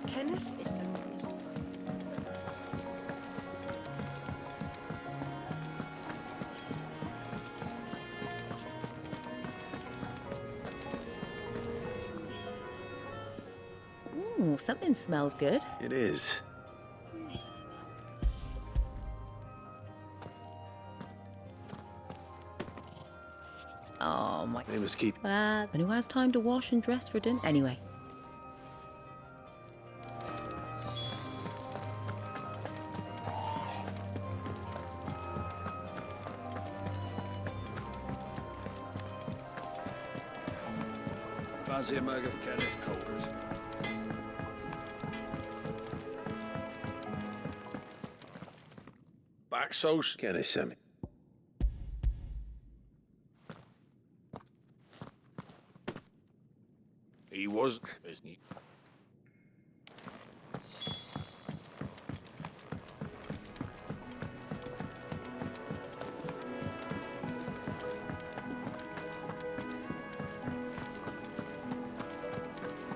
Kenneth is so Ooh, something smells good. It is. Oh my. They must keep. And who has time to wash and dress for dinner? Anyway. Fancy a mug of Kenneth's Colders? Back sauce? Kenneth sent me. He was, isn't he?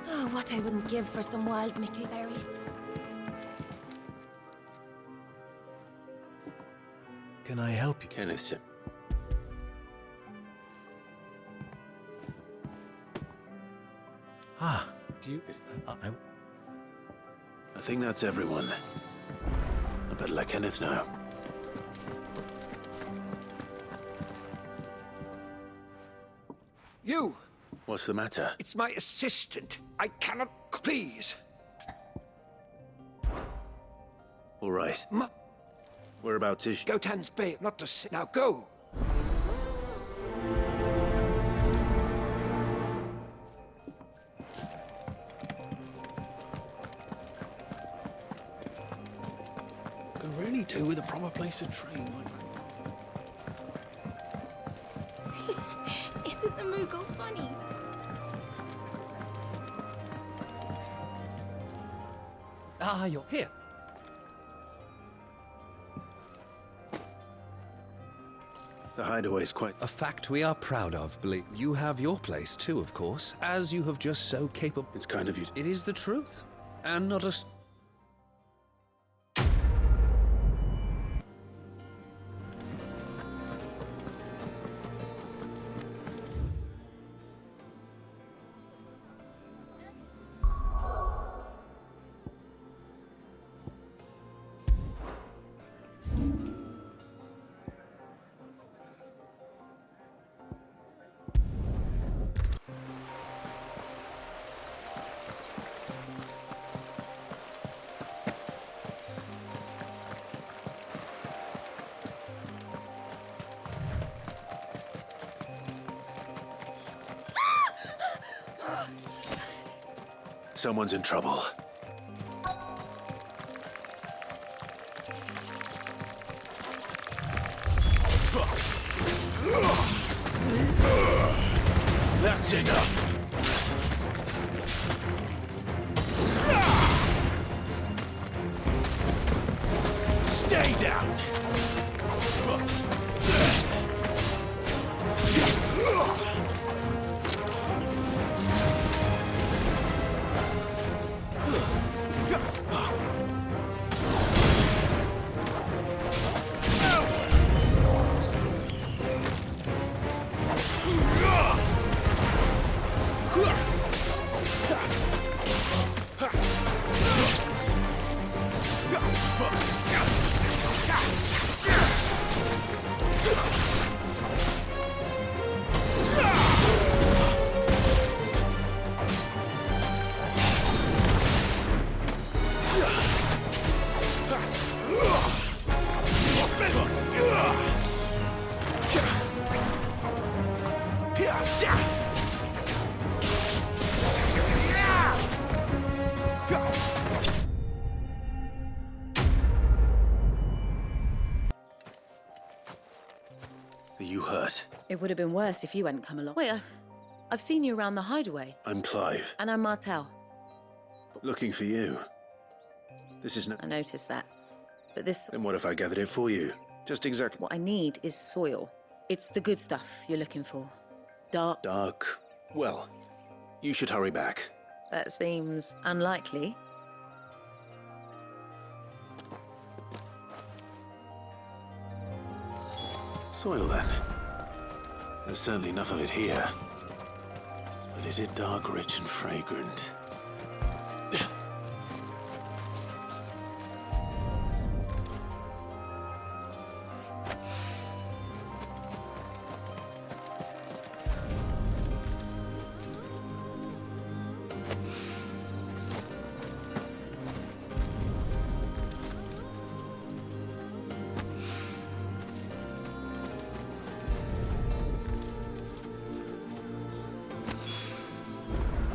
Oh, what I wouldn't give for some wild Mickey berries. Can I help you? Kenneth sent. Ah, do you? I think that's everyone. I better let Kenneth know. You! What's the matter? It's my assistant. I cannot... Please! All right. Whereabouts is she? Go Tan's Bay, not to sit. Now go! Could really do with a proper place to train like that. Isn't the Moogle funny? Ah, you're here. The hideaway's quite... A fact we are proud of, believe. You have your place too, of course, as you have just so capable. It's kind of you... It is the truth, and not a... Someone's in trouble. That's enough! Stay down! Are you hurt? It would have been worse if you hadn't come along. Wait, I've seen you around the hideaway. I'm Clive. And I'm Martel. Looking for you. This is no... I noticed that. But this... Then what if I gathered it for you? Just exactly... What I need is soil. It's the good stuff you're looking for. Dark. Dark. Well, you should hurry back. That seems unlikely. Soil, then. There's certainly enough of it here. But is it dark, rich, and fragrant?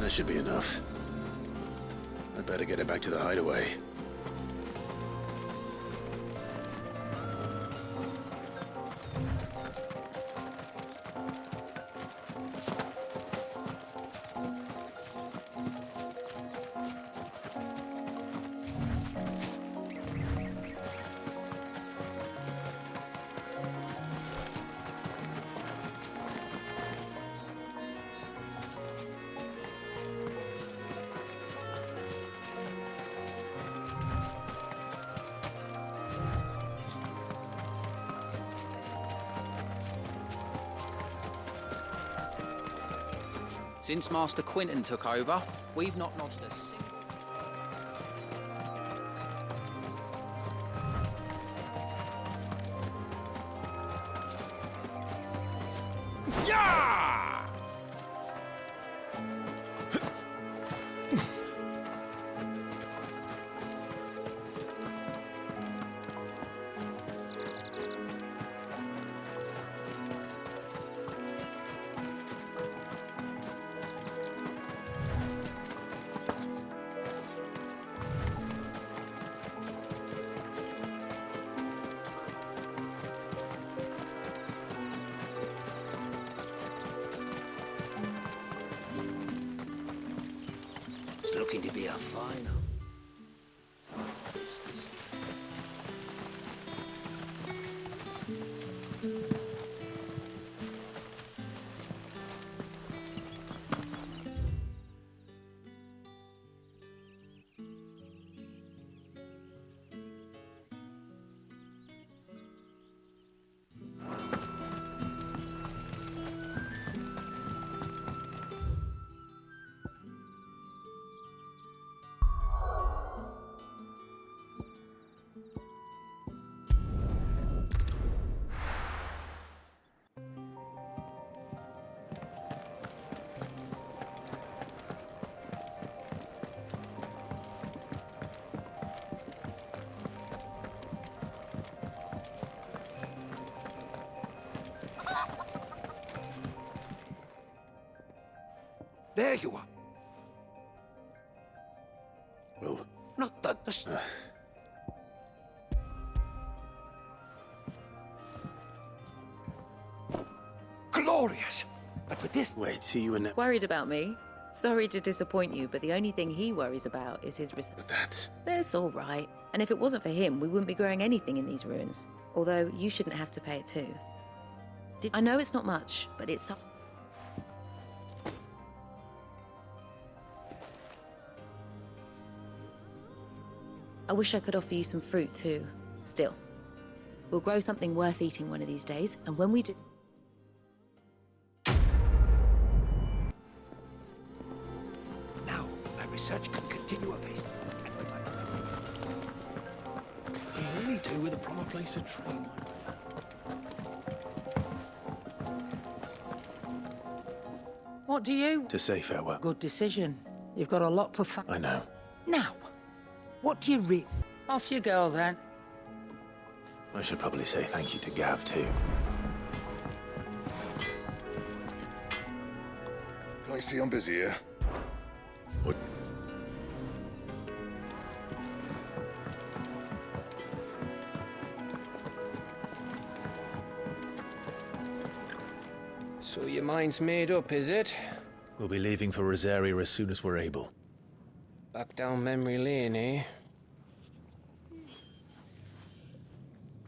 That should be enough. I'd better get it back to the hideaway. Since Master Quinton took over, we've not lost a single... It's looking to be a final. There you are. Well, Not the... Glorious! But with this... wait, see you in that... Worried about me? Sorry to disappoint you, but the only thing he worries about is his But that's... That's all right. And if it wasn't for him, we wouldn't be growing anything in these ruins. Although, you shouldn't have to pay it too. I know it's not much, but it's... I wish I could offer you some fruit too. Still, we'll grow something worth eating one of these days, and when we do... Now, my research can continue apace. And with my... You really do with a proper place to train. What do you? To say farewell. Good decision. You've got a lot to thank. I know. Now, what do you read? Off you go, then. I should probably say thank you to Gav, too. I see I'm busy here. What? So your mind's made up, is it? We'll be leaving for Rosaria as soon as we're able. Back down memory lane, eh?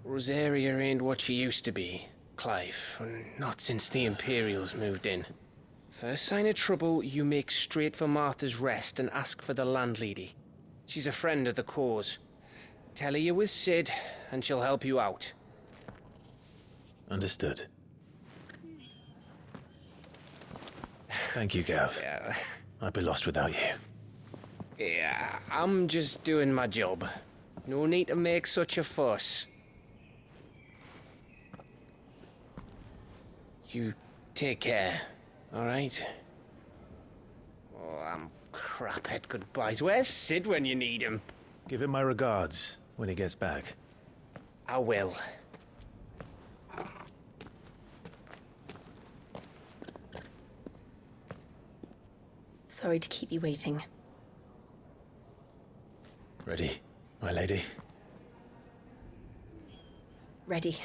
Rosaria ain't what she used to be, Clive. Not since the Imperials moved in. First sign of trouble, you make straight for Martha's Rest and ask for the landlady. She's a friend of the cause. Tell her you're with Sid, and she'll help you out. Understood. Thank you, Gav. Yeah. I'd be lost without you. Yeah, I'm just doing my job. No need to make such a fuss. You take care, all right? Oh, I'm crap at goodbyes. Where's Sid when you need him? Give him my regards when he gets back. I will. Sorry to keep you waiting. Ready, my lady? Ready.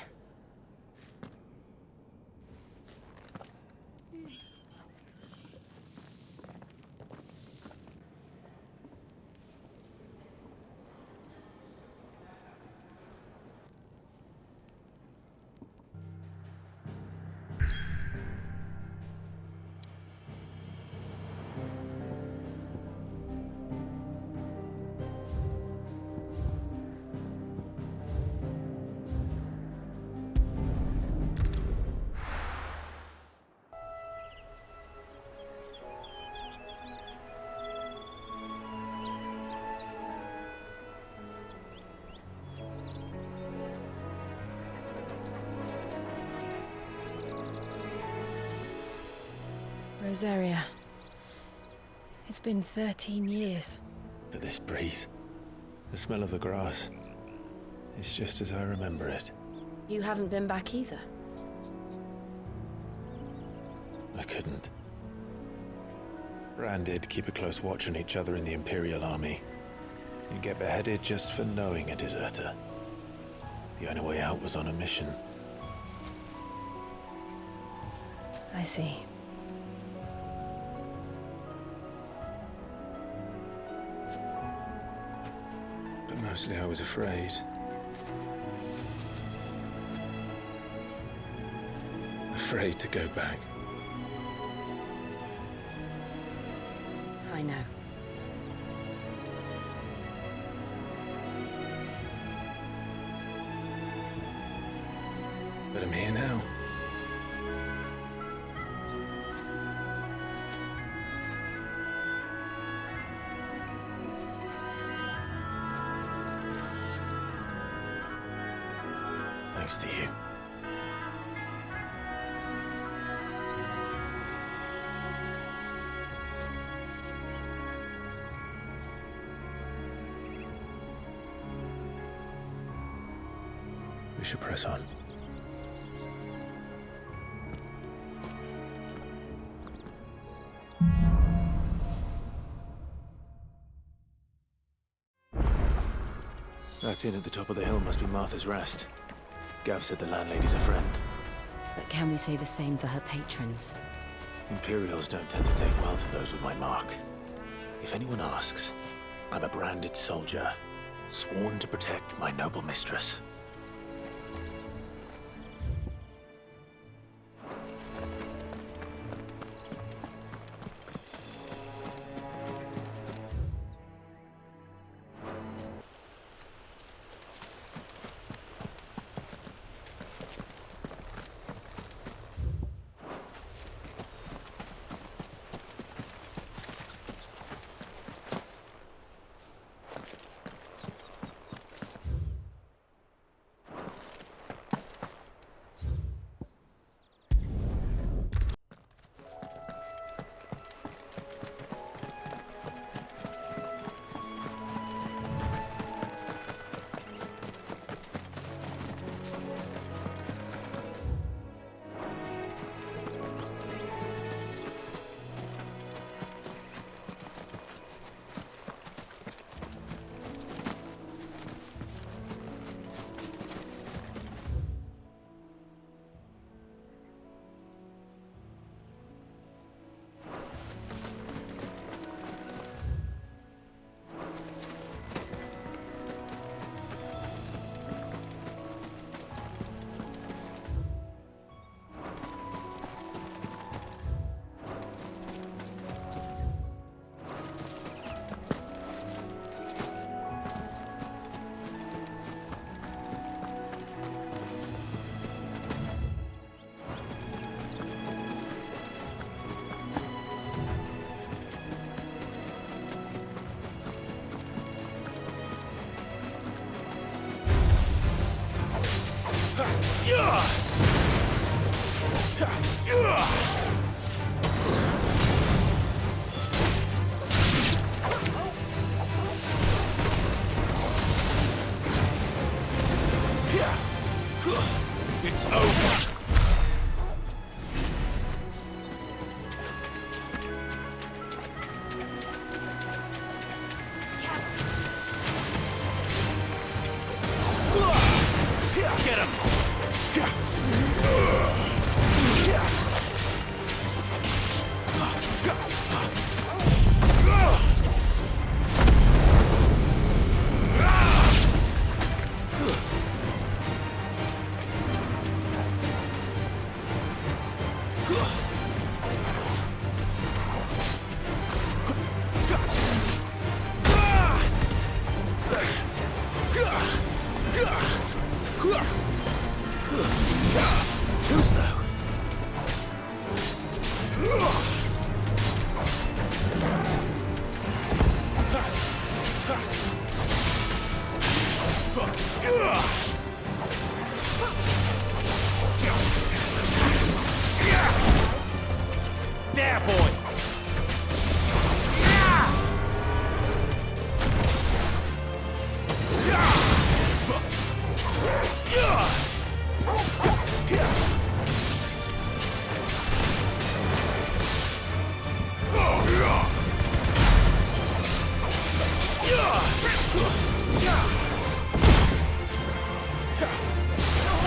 Rosaria. It's been 13 years. But this breeze, the smell of the grass, it's just as I remember it. You haven't been back either. I couldn't. Bran did keep a close watch on each other in the Imperial Army. You get beheaded just for knowing a deserter. The only way out was on a mission. I see. But mostly I was afraid. Afraid to go back. I know. But I'm here now. Thanks to you. We should press on. That inn at the top of the hill must be Martha's Rest. Gav said the landlady's a friend. But can we say the same for her patrons? Imperials don't tend to take well to those with my mark. If anyone asks, I'm a branded soldier, sworn to protect my noble mistress.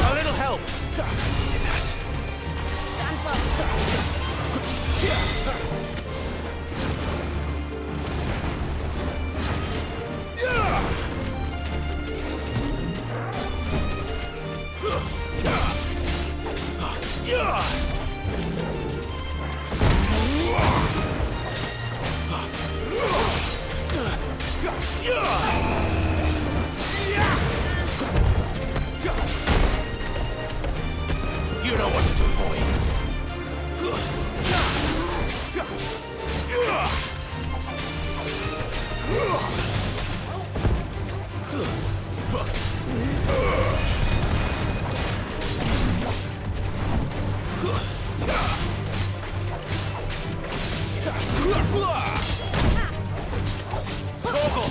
A little help! Is it that? Stand fast. You know what to do, boy. Toggle!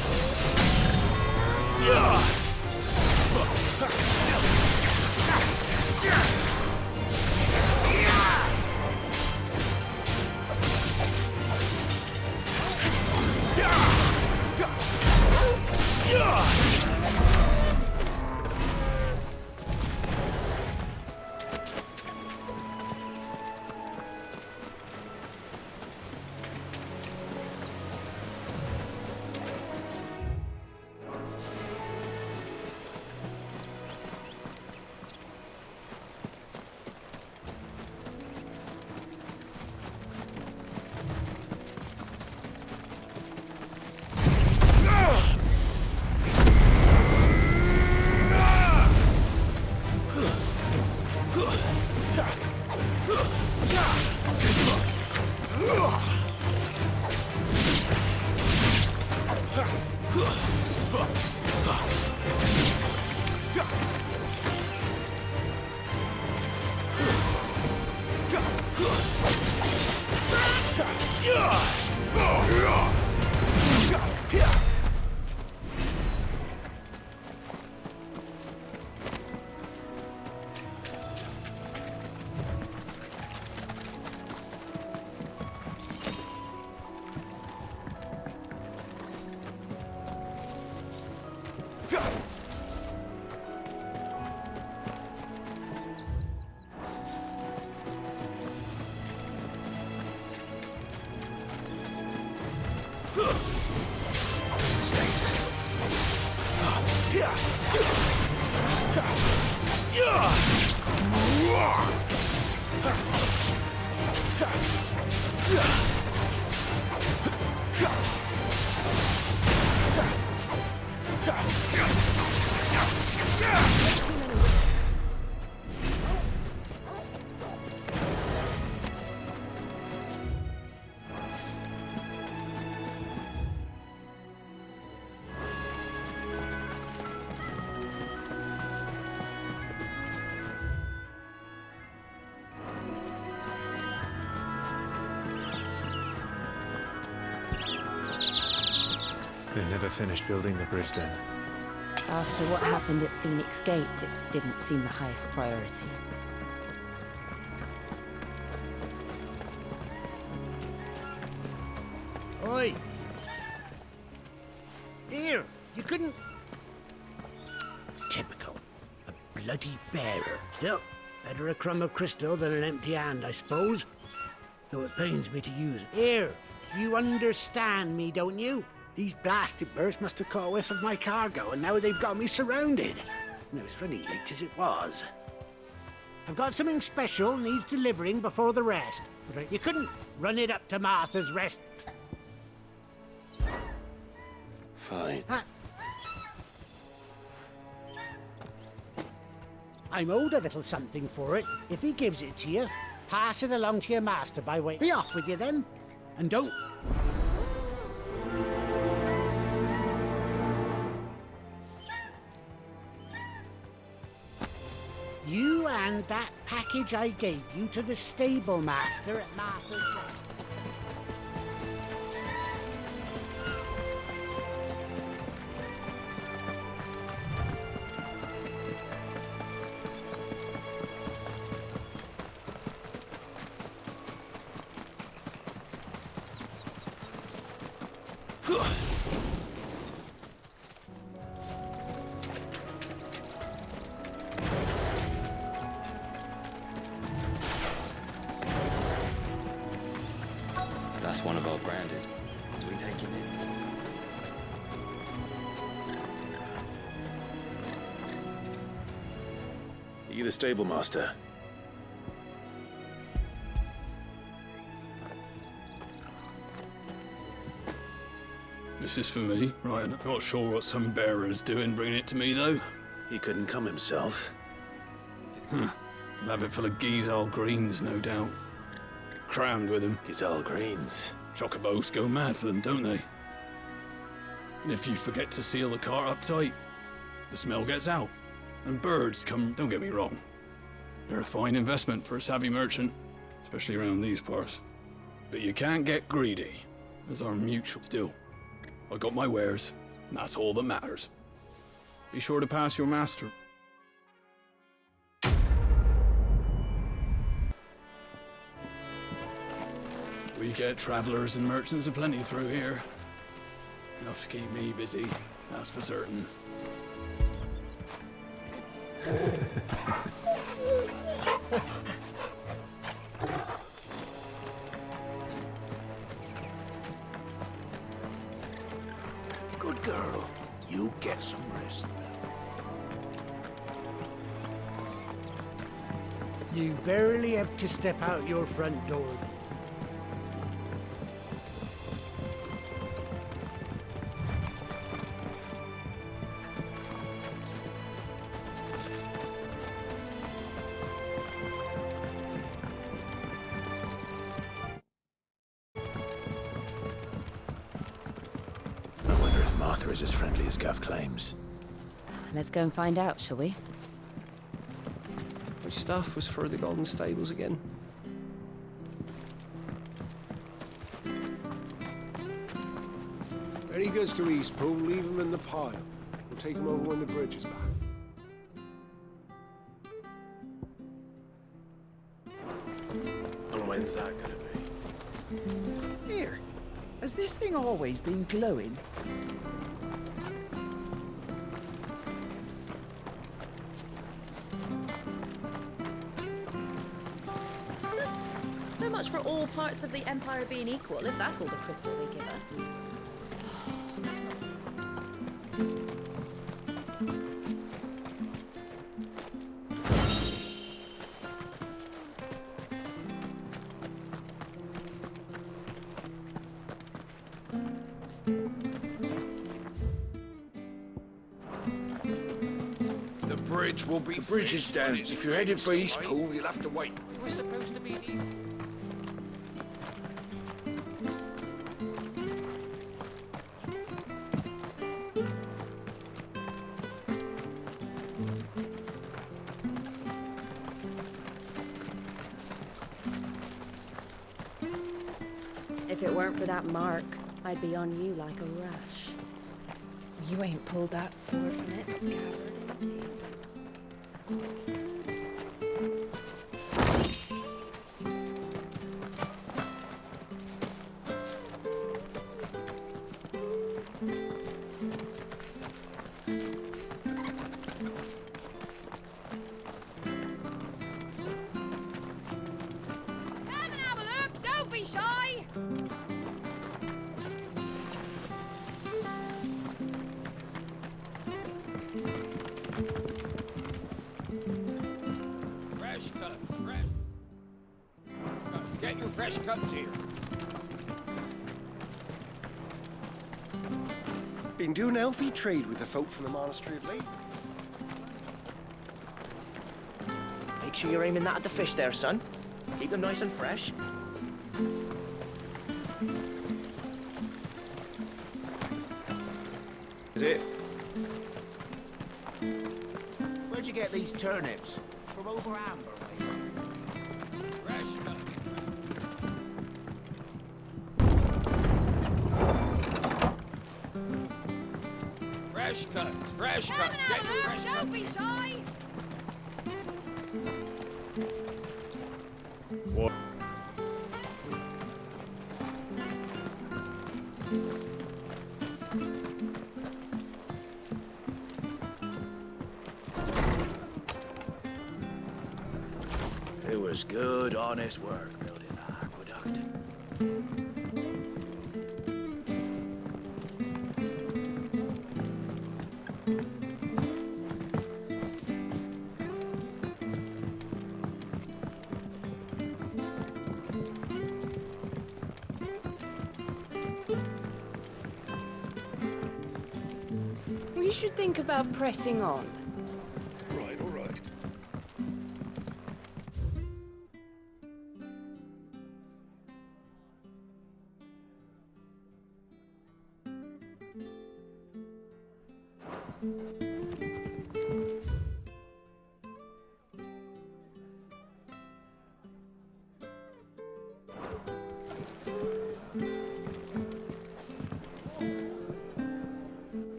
They never finished building the bridge then. After what happened at Phoenix Gate, it didn't seem the highest priority. Oi! Here! You couldn't... Typical. A bloody bearer. Still, better a crumb of crystal than an empty hand, I suppose. Though it pains me to use it. Here! You understand me, don't you? These blasted birds must have caught a whiff of my cargo, and now they've got me surrounded. And it was funny late as it was. I've got something special needs delivering before the rest. But you couldn't run it up to Martha's Rest. Fine. I'm owed a little something for it. If he gives it to you, pass it along to your master by way. Be off with you then. And don't... You and that package I gave you to the stable master at Martha's Rest. That's one of our branded. Do we take him in? Are you the stable master? This is for me, right? I'm not sure what some bearer's doing bringing it to me, though. He couldn't come himself. Huh. He'll have it full of Gizal greens, no doubt. Crammed with them. Gizal greens. Chocobos go mad for them, don't they? And if you forget to seal the cart up tight, the smell gets out. And birds come, don't get me wrong. They're a fine investment for a savvy merchant, especially around these parts. But you can't get greedy, as our mutual still. I got my wares, and that's all that matters. Be sure to pass your master. We get travelers and merchants aplenty through here. Enough to keep me busy, that's for certain. Good girl. You get some rest now. You barely have to step out your front door. I wonder if Martha is as friendly as Gav claims. Let's go and find out, shall we? Which stuff was for the Golden Stables again? Any goods to Eastpool, leave them in the pile. We'll take them over when the bridge is back. And when's that gonna be? Here, has this thing always been glowing? So much for all parts of the Empire being equal, if that's all the crystal they give us. The bridge will be. The bridge is down. If you're headed for Eastpool, you'll have to wait. We're supposed to be in East. If it weren't for that mark, I'd be on you like a rash. You ain't pulled that sword from its scabbard in days. Come and have a look! Don't be shy! Fresh cuts, fresh. Cuts. Get your fresh cuts here. Been doing a healthy trade with the folk from the monastery of late. Make sure you're aiming that at the fish there, son. Keep them nice and fresh. Is it? Where'd you get these turnips? From over Amber way. Fresh cuts. Fresh cuts, fresh cuts. Get your fresh cuts. Don't be shy! What? It was good, honest work building the aqueduct. you should think about pressing on. All right, all right.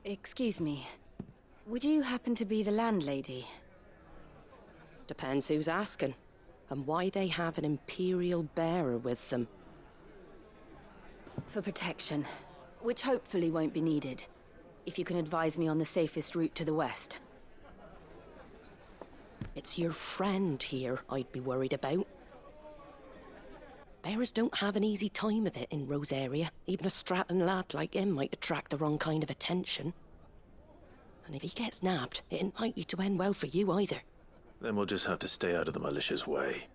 Excuse me. Would you happen to be the landlady? Depends who's asking, and why they have an Imperial bearer with them. For protection, which hopefully won't be needed. If you can advise me on the safest route to the west. It's your friend here I'd be worried about. Bearers don't have an easy time of it in Rosaria. Even a strapping lad like him might attract the wrong kind of attention. And if he gets nabbed, it ain't likely to end well for you either. Then we'll just have to stay out of the malicious way.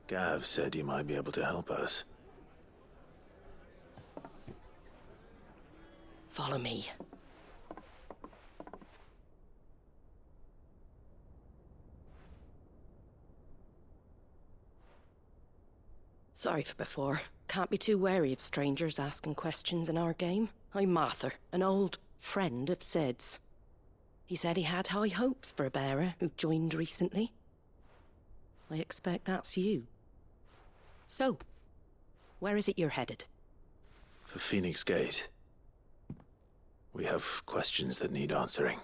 Gav said you might be able to help us. Follow me. Sorry for before. Can't be too wary of strangers asking questions in our game. I'm Martha, an old friend of Sid's. He said he had high hopes for a bearer who joined recently. I expect that's you. So, where is it you're headed? For Phoenix Gate. We have questions that need answering.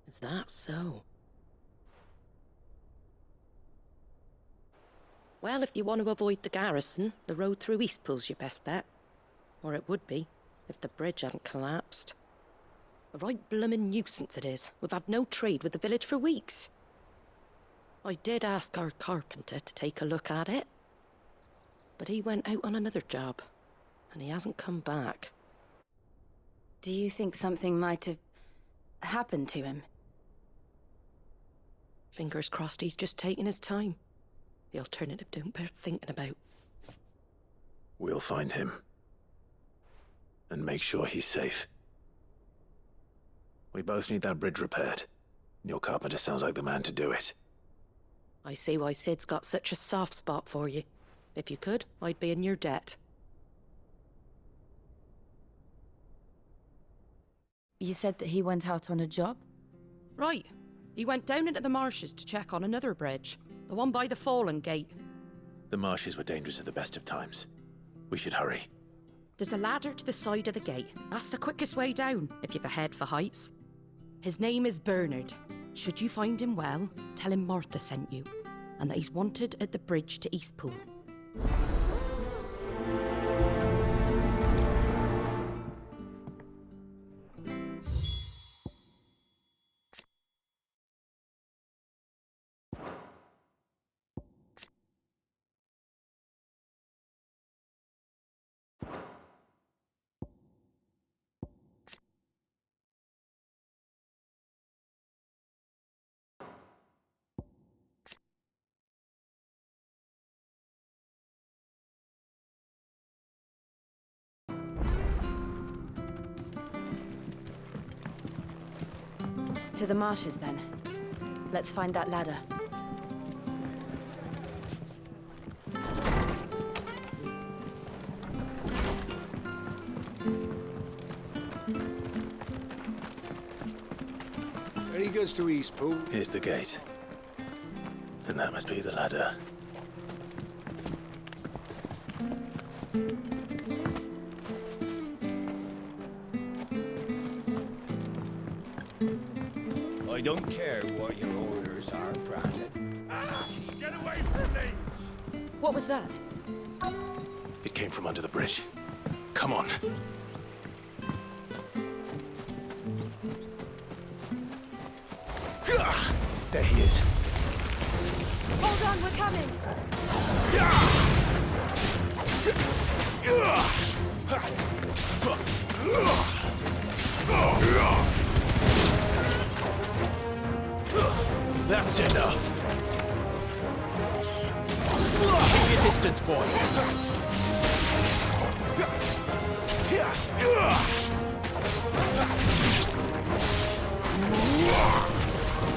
Is that so? Well, if you want to avoid the garrison, the road through Eastpool's your best bet. Or it would be, if the bridge hadn't collapsed. A right bloomin' nuisance it is. We've had no trade with the village for weeks. I did ask our carpenter to take a look at it. But he went out on another job, and he hasn't come back. Do you think something might have happened to him? Fingers crossed he's just taking his time. The alternative don't bear thinking about. We'll find him. And make sure he's safe. We both need that bridge repaired. Your carpenter sounds like the man to do it. I see why Sid's got such a soft spot for you. If you could, I'd be in your debt. You said that he went out on a job? Right. He went down into the marshes to check on another bridge. The one by the Fallen Gate. The marshes were dangerous at the best of times. We should hurry. There's a ladder to the side of the gate. That's the quickest way down, if you've a head for heights. His name is Bernard. Should you find him well, tell him Martha sent you, and that he's wanted at the bridge to Eastpool. To the marshes, then. Let's find that ladder. There he goes to Eastpool. Here's the gate. And that must be the ladder. I don't care what your orders are, Brandon. Get away from me! What was that? It came from under the bridge. Come on. There he is. Hold on, we're coming! distance, boy.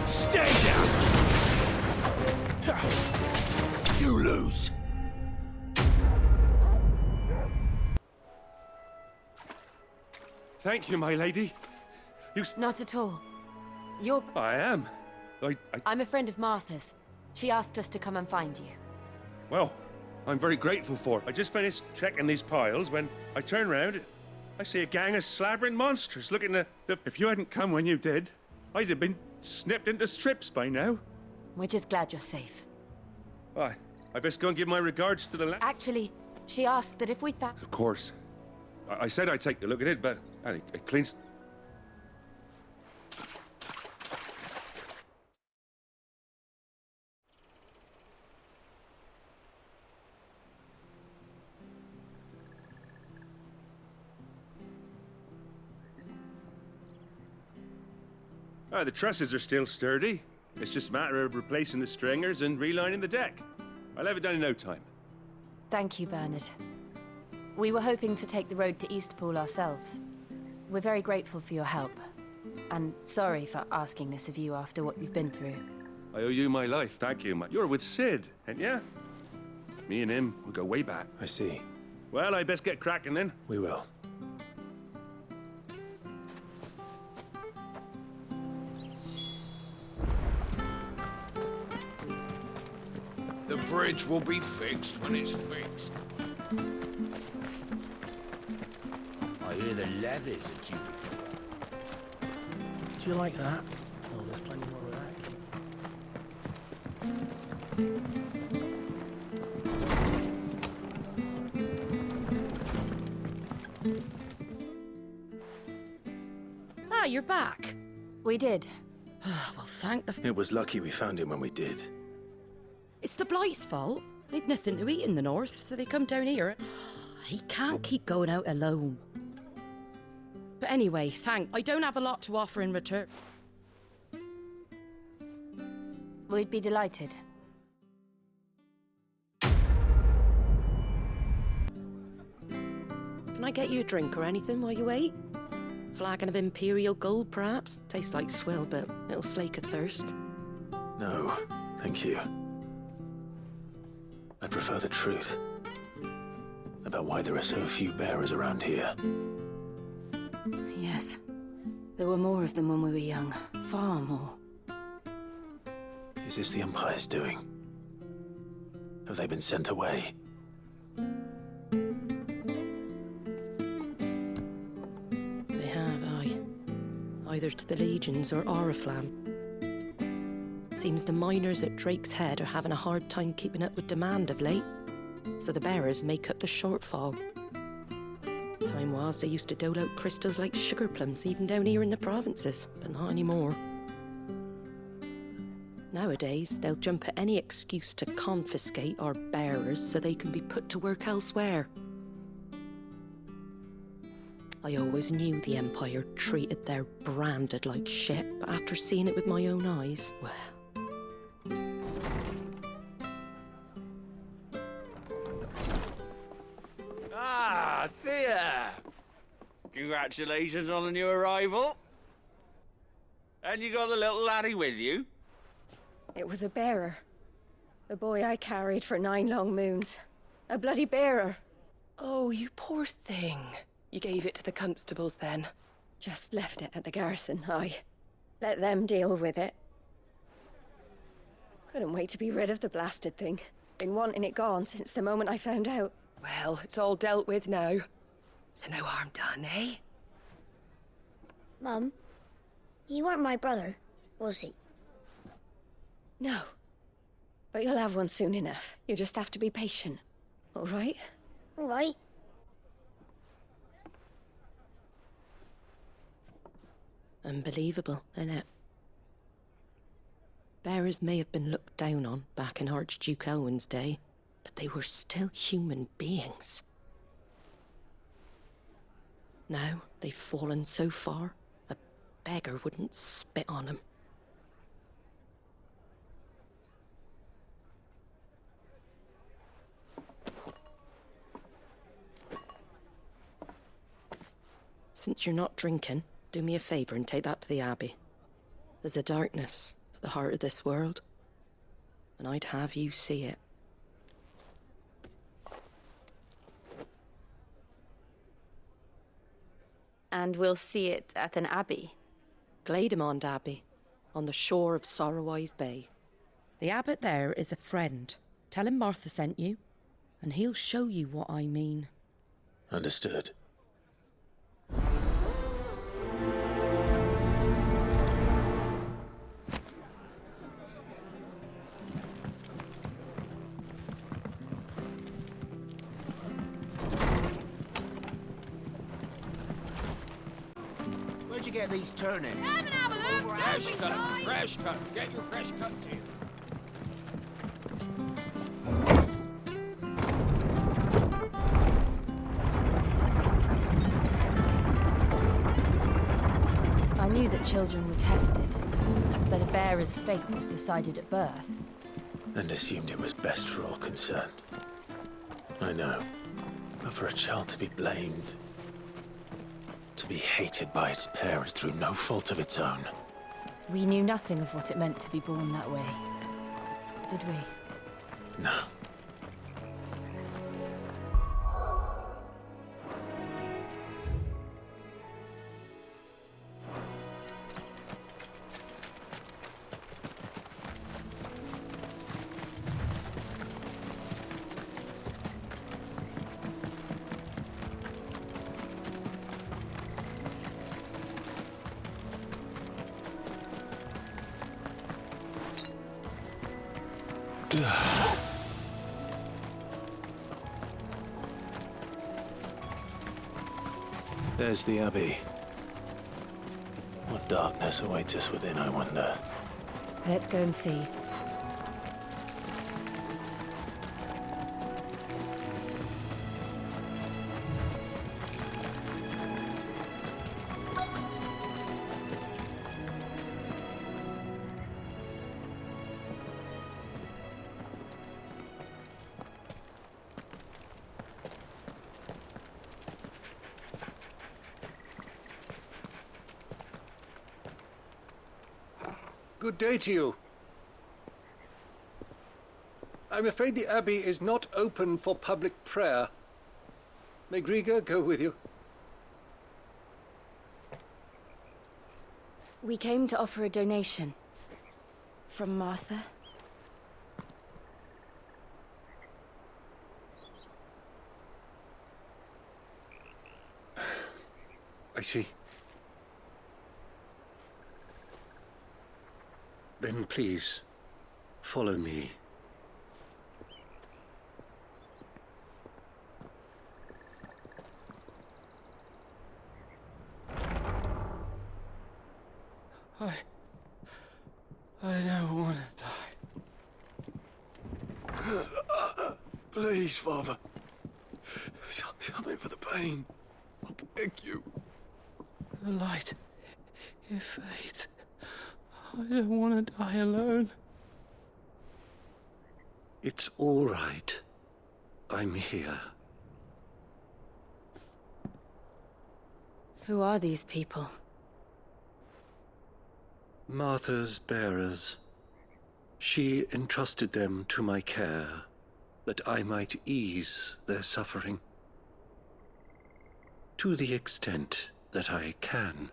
Stay down! You lose. Thank you, my lady. Not at all. You're... I am. I'm a friend of Martha's. She asked us to come and find you. Well, I'm very grateful for it. I just finished checking these piles when I turn round. I see a gang of slavering monsters looking to... If you hadn't come when you did, I'd have been snipped into strips by now. We're just glad you're safe. I best go and give my regards to the Actually, she asked that if we found... Of course. I said I'd take a look at it, but it cleans... The trusses are still sturdy. It's just a matter of replacing the stringers and relining the deck. I'll have it done in no time. Thank you, Bernard. We were hoping to take the road to Eastpool ourselves. We're very grateful for your help. And sorry for asking this of you after what you've been through. I owe you my life. Thank you. You're with Sid, ain't ya? Me and him, we go way back. I see. Well, I best get cracking then. We will. The bridge will be fixed when it's fixed. I hear the levies are due. Do you like that? Oh, there's plenty more of that. Ah, you're back. We did. Well, thank the... It was lucky we found him when we did. It's the Blight's fault. They'd nothing to eat in the north, so they come down here. He can't keep going out alone. But anyway, I don't have a lot to offer in return. We'd be delighted. Can I get you a drink or anything while you wait? Flagon of Imperial Gold, perhaps? Tastes like swill, but it'll slake a thirst. No, thank you. I prefer the truth about why there are so few bearers around here. Yes. There were more of them when we were young. Far more. Is this the Empire's doing? Have they been sent away? They have, aye. Either to the Legions or Oriflamme. Seems the miners at Drake's Head are having a hard time keeping up with demand of late, so the bearers make up the shortfall. Time was they used to dole out crystals like sugar plums even down here in the provinces, but not anymore. Nowadays, they'll jump at any excuse to confiscate our bearers so they can be put to work elsewhere. I always knew the Empire treated their branded like shit, but after seeing it with my own eyes, well... Ah, Thea! Congratulations on the new arrival. And you got the little laddie with you? It was a bearer. The boy I carried for 9 long moons. A bloody bearer. Oh, you poor thing. You gave it to the constables, then? Just left it at the garrison, aye. Let them deal with it. Couldn't wait to be rid of the blasted thing. Been wanting it gone since the moment I found out. Well, it's all dealt with now. So no harm done, eh? Mum, you weren't my brother, was he? No. But you'll have one soon enough. You just have to be patient. All right? All right. Unbelievable, innit? Bearers may have been looked down on back in Archduke Elwin's day, but they were still human beings. Now they've fallen so far, a beggar wouldn't spit on them. Since you're not drinking, do me a favour and take that to the Abbey. There's a darkness at the heart of this world, and I'd have you see it. And we'll see it at an abbey? Glademond Abbey, on the shore of Sorrowise Bay. The abbot there is a friend. Tell him Martha sent you, and he'll show you what I mean. Understood. Where'd you get these turnips? Come and have a look! Fresh cuts, fresh cuts. Get your fresh cuts here. I knew that children were tested, that a bearer's fate was decided at birth. And assumed it was best for all concerned. I know. But for a child to be blamed, to be hated by its parents through no fault of its own. We knew nothing of what it meant to be born that way, did we? No. There's the Abbey. What darkness awaits us within, I wonder? Let's go and see. Good day to you. I'm afraid the Abbey is not open for public prayer. May Griga go with you? We came to offer a donation. From Martha. I see. Then please, follow me. I don't want to die. Please, Father. Something for the pain. I beg you. The light, it fades. I don't want to die alone. It's all right. I'm here. Who are these people? Martha's bearers. She entrusted them to my care, that I might ease their suffering. To the extent that I can.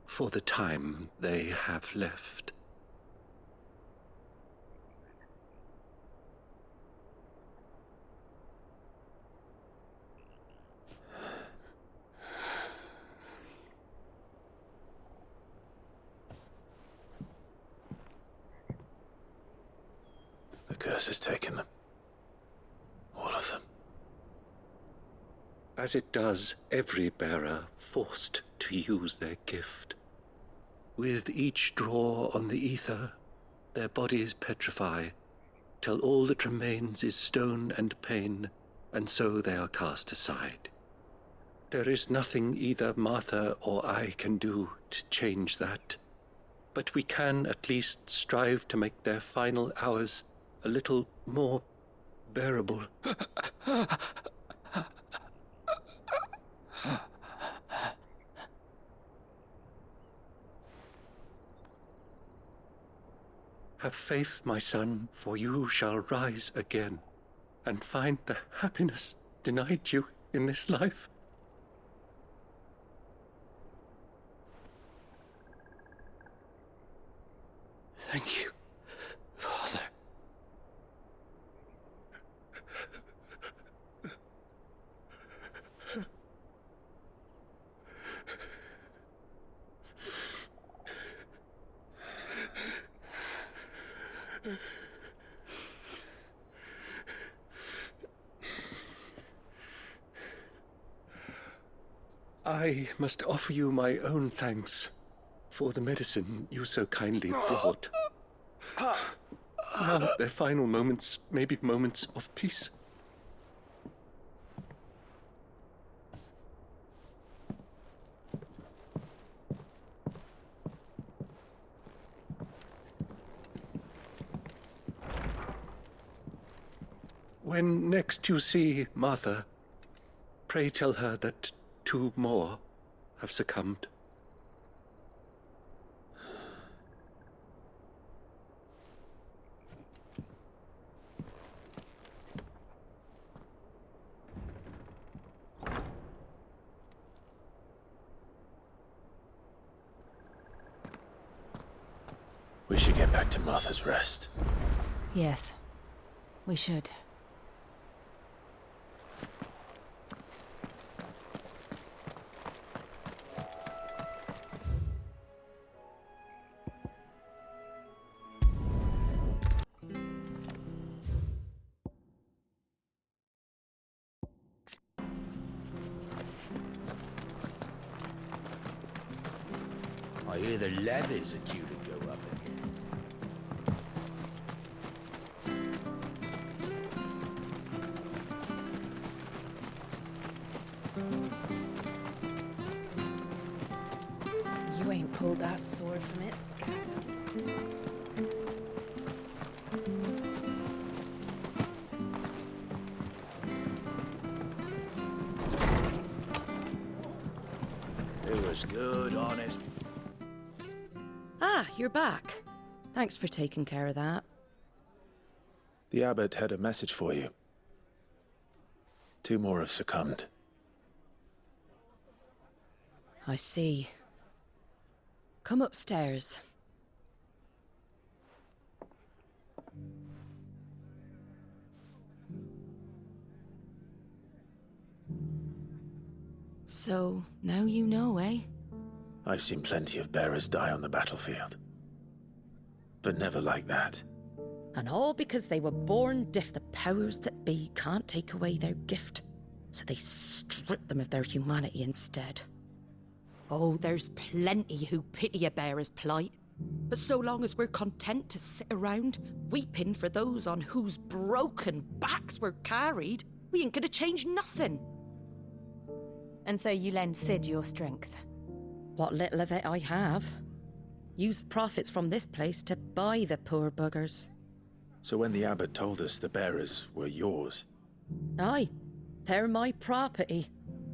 For the time they have left. The curse has taken them. All of them. As it does every bearer forced to use their gift. With each draw on the ether, their bodies petrify, till all that remains is stone and pain, and so they are cast aside. There is nothing either Martha or I can do to change that, but we can at least strive to make their final hours a little more bearable. faith, my son, for you shall rise again and find the happiness denied you in this life. Thank you, Father. I must offer you my own thanks for the medicine you so kindly brought. Now, their final moments may be moments of peace. When next you see Martha, pray tell her that 2 more have succumbed. We should get back to Martha's Rest. Yes, we should. I hear the levies are due to go up again. You ain't pulled that sword from its scabbard. It was good, honest. Ah, you're back. Thanks for taking care of that. The abbot had a message for you. 2 more have succumbed. I see. Come upstairs. So, now you know, eh? I've seen plenty of bearers die on the battlefield. But never like that. And all because they were born deaf. The powers that be can't take away their gift, so they strip them of their humanity instead. Oh, there's plenty who pity a bearer's plight. But so long as we're content to sit around, weeping for those on whose broken backs we're carried, we ain't gonna change nothing. And so you lend Sid your strength? What little of it I have. Use profits from this place to buy the poor buggers. So when the abbot told us the bearers were yours... Aye, they're my property,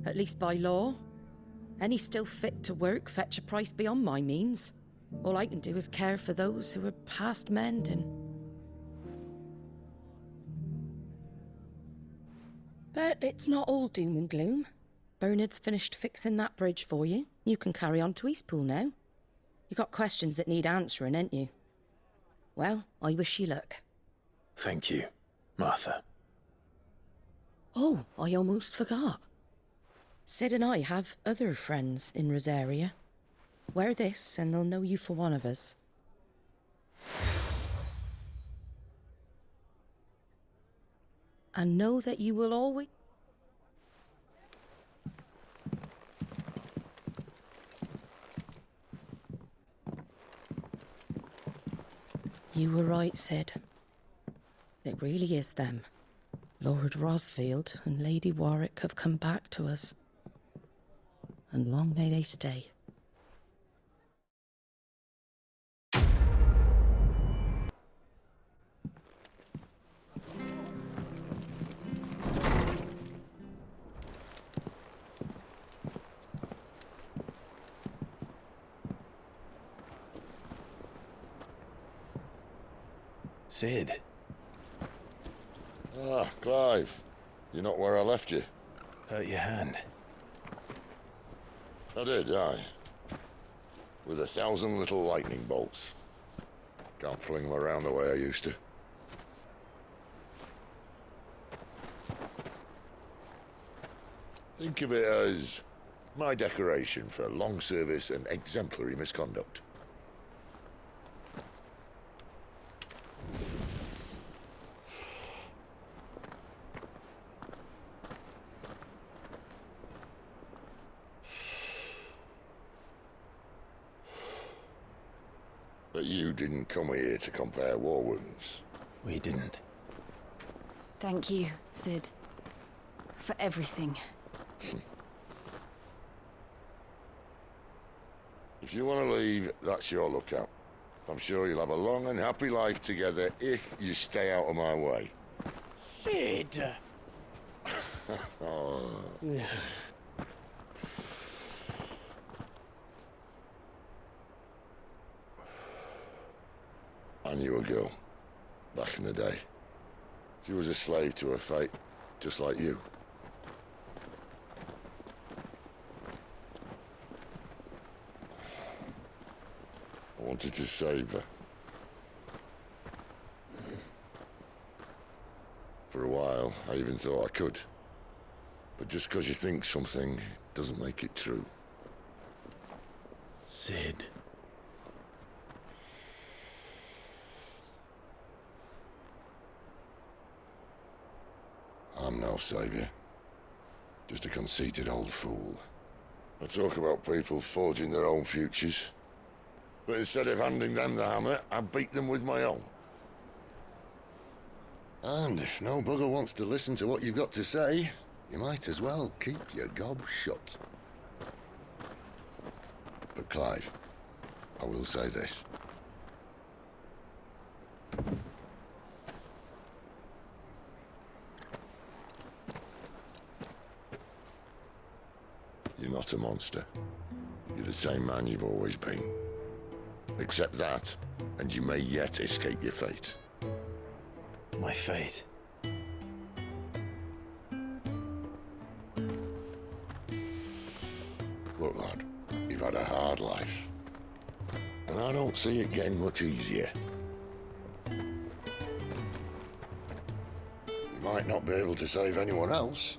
at least by law. Any still fit to work fetch a price beyond my means. All I can do is care for those who are past mending. But it's not all doom and gloom. Bernard's finished fixing that bridge for you. You can carry on to Eastpool now. You got questions that need answering, ain't you? Well, I wish you luck. Thank you, Martha. Oh, I almost forgot. Sid and I have other friends in Rosaria. Wear this and they'll know you for one of us. And know that you will always... You were right, Sid. It really is them. Lord Rosfield and Lady Warwick have come back to us. And long may they stay. Sid. Ah, Clive. You're not where I left you. Hurt your hand. I did, aye. With 1,000 little lightning bolts. Can't fling them around the way I used to. Think of it as my decoration for long service and exemplary misconduct. But you didn't come here to compare war wounds. We didn't. Thank you, Sid. For everything. If you want to leave, that's your lookout. I'm sure you'll have a long and happy life together if you stay out of my way. Sid! Oh. I knew a girl, back in the day. She was a slave to her fate, just like you. I wanted to save her. For a while, I even thought I could. But just because you think something doesn't make it true. Sid. I'm no savior. Just a conceited old fool. I talk about people forging their own futures. But instead of handing them the hammer, I beat them with my own. And if no bugger wants to listen to what you've got to say, you might as well keep your gob shut. But Clive, I will say this. You're not a monster. You're the same man you've always been. Accept that, and you may yet escape your fate. My fate? Look, lad, you've had a hard life. And I don't see it getting much easier. You might not be able to save anyone else,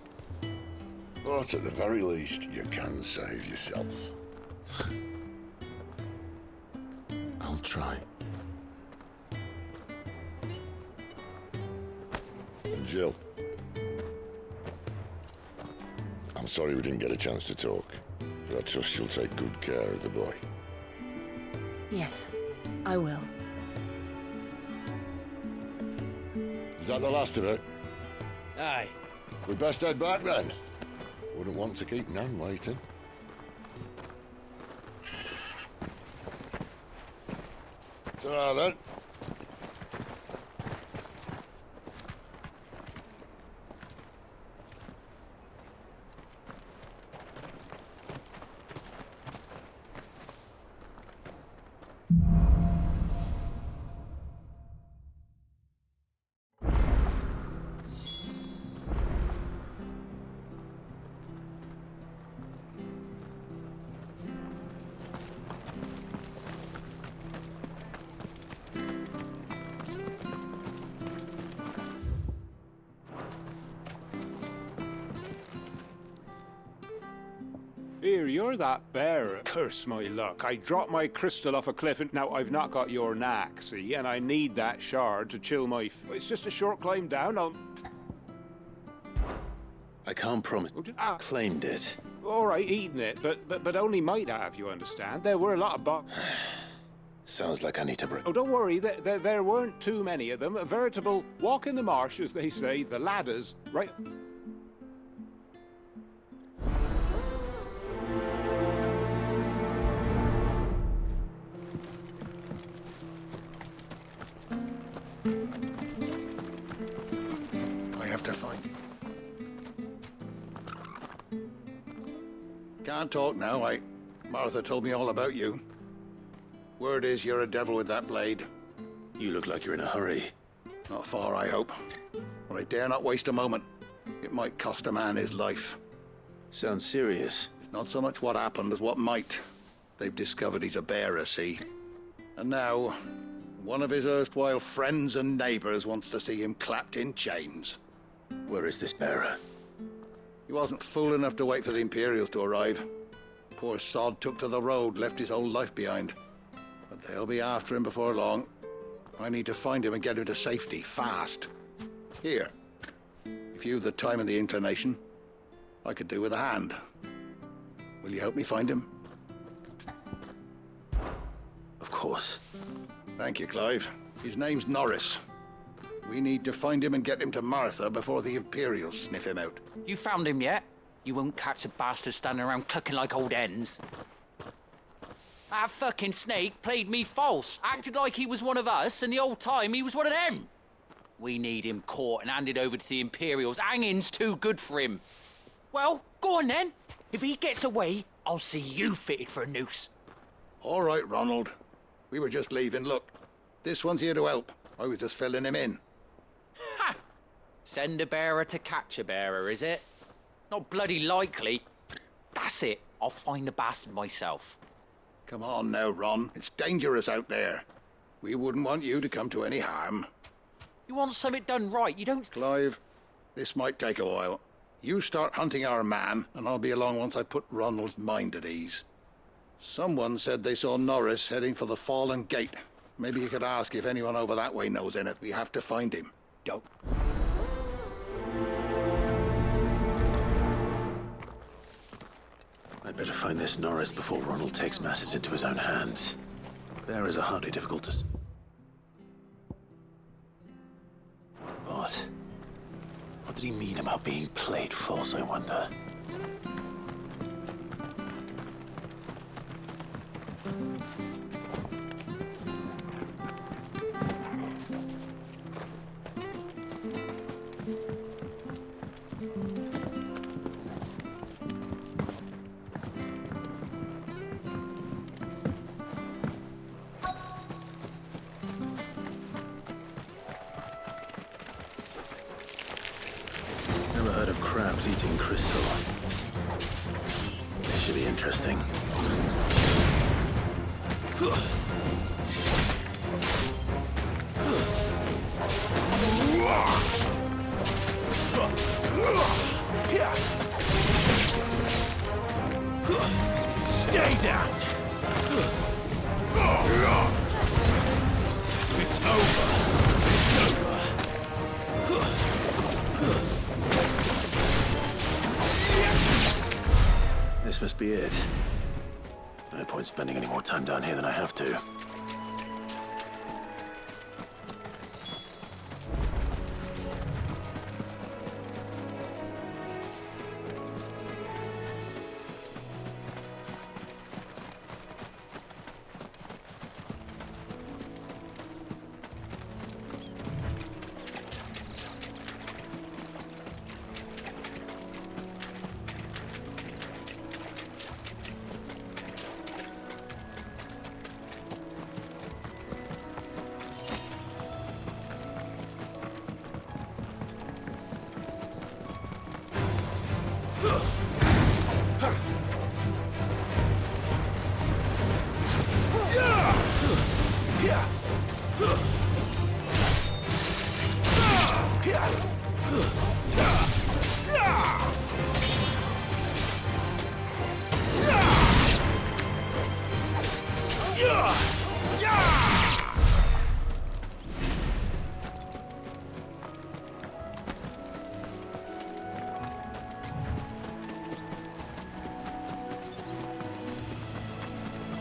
but at the very least, you can save yourself. I'll try. And Jill, I'm sorry we didn't get a chance to talk, but I trust you'll take good care of the boy. Yes, I will. Is that the last of it? Aye. We'd best head back then. Wouldn't want to keep Nan waiting. Ta-ra then. Here, you're that bear. Curse my luck. I dropped my crystal off a cliff and now I've not got your knack, see? And I need that shard to chill my... It's just a short climb down, I can't promise. Claimed it. All right, eating it, but only might have, you understand? There were a lot of Sounds like I need to break. Oh, don't worry, there weren't too many of them. A veritable walk in the marsh, as they say, the ladders, right... I have to find you. Can't talk now, Martha told me all about you. Word is you're a devil with that blade. You look like you're in a hurry. Not far, I hope. But I dare not waste a moment. It might cost a man his life. Sounds serious. It's not so much what happened as what might. They've discovered he's a bearer, see? And now, one of his erstwhile friends and neighbours wants to see him clapped in chains. Where is this bearer? He wasn't fool enough to wait for the Imperials to arrive. Poor sod took to the road, left his whole life behind. But they'll be after him before long. I need to find him and get him to safety, fast. Here, if you've the time and the inclination, I could do with a hand. Will you help me find him? Of course. Thank you, Clive. His name's Norris. We need to find him and get him to Martha before the Imperials sniff him out. You found him yet? You won't catch a bastard standing around clucking like old hens. That fucking snake played me false, acted like he was one of us, and the whole time he was one of them. We need him caught and handed over to the Imperials. Hanging's too good for him. Well, go on then. If he gets away, I'll see you fitted for a noose. All right, Ronald. We were just leaving. Look, this one's here to help. I was just filling him in. Ha! Send a bearer to catch a bearer, is it? Not bloody likely. That's it. I'll find the bastard myself. Come on now, Ron. It's dangerous out there. We wouldn't want you to come to any harm. You want something done right, you don't... Clive, this might take a while. You start hunting our man, and I'll be along once I put Ronald's mind at ease. Someone said they saw Norris heading for the Fallen Gate. Maybe you could ask if anyone over that way knows in it. We have to find him. Don't. I'd better find this Norris before Ronald takes matters into his own hands. Bearers are hardly difficult to... But... what did he mean about being played false, I wonder? Never heard of crabs eating crystalline. This should be interesting. Stay down! It's over! It's over! This must be it. No point spending any more time down here than I have to.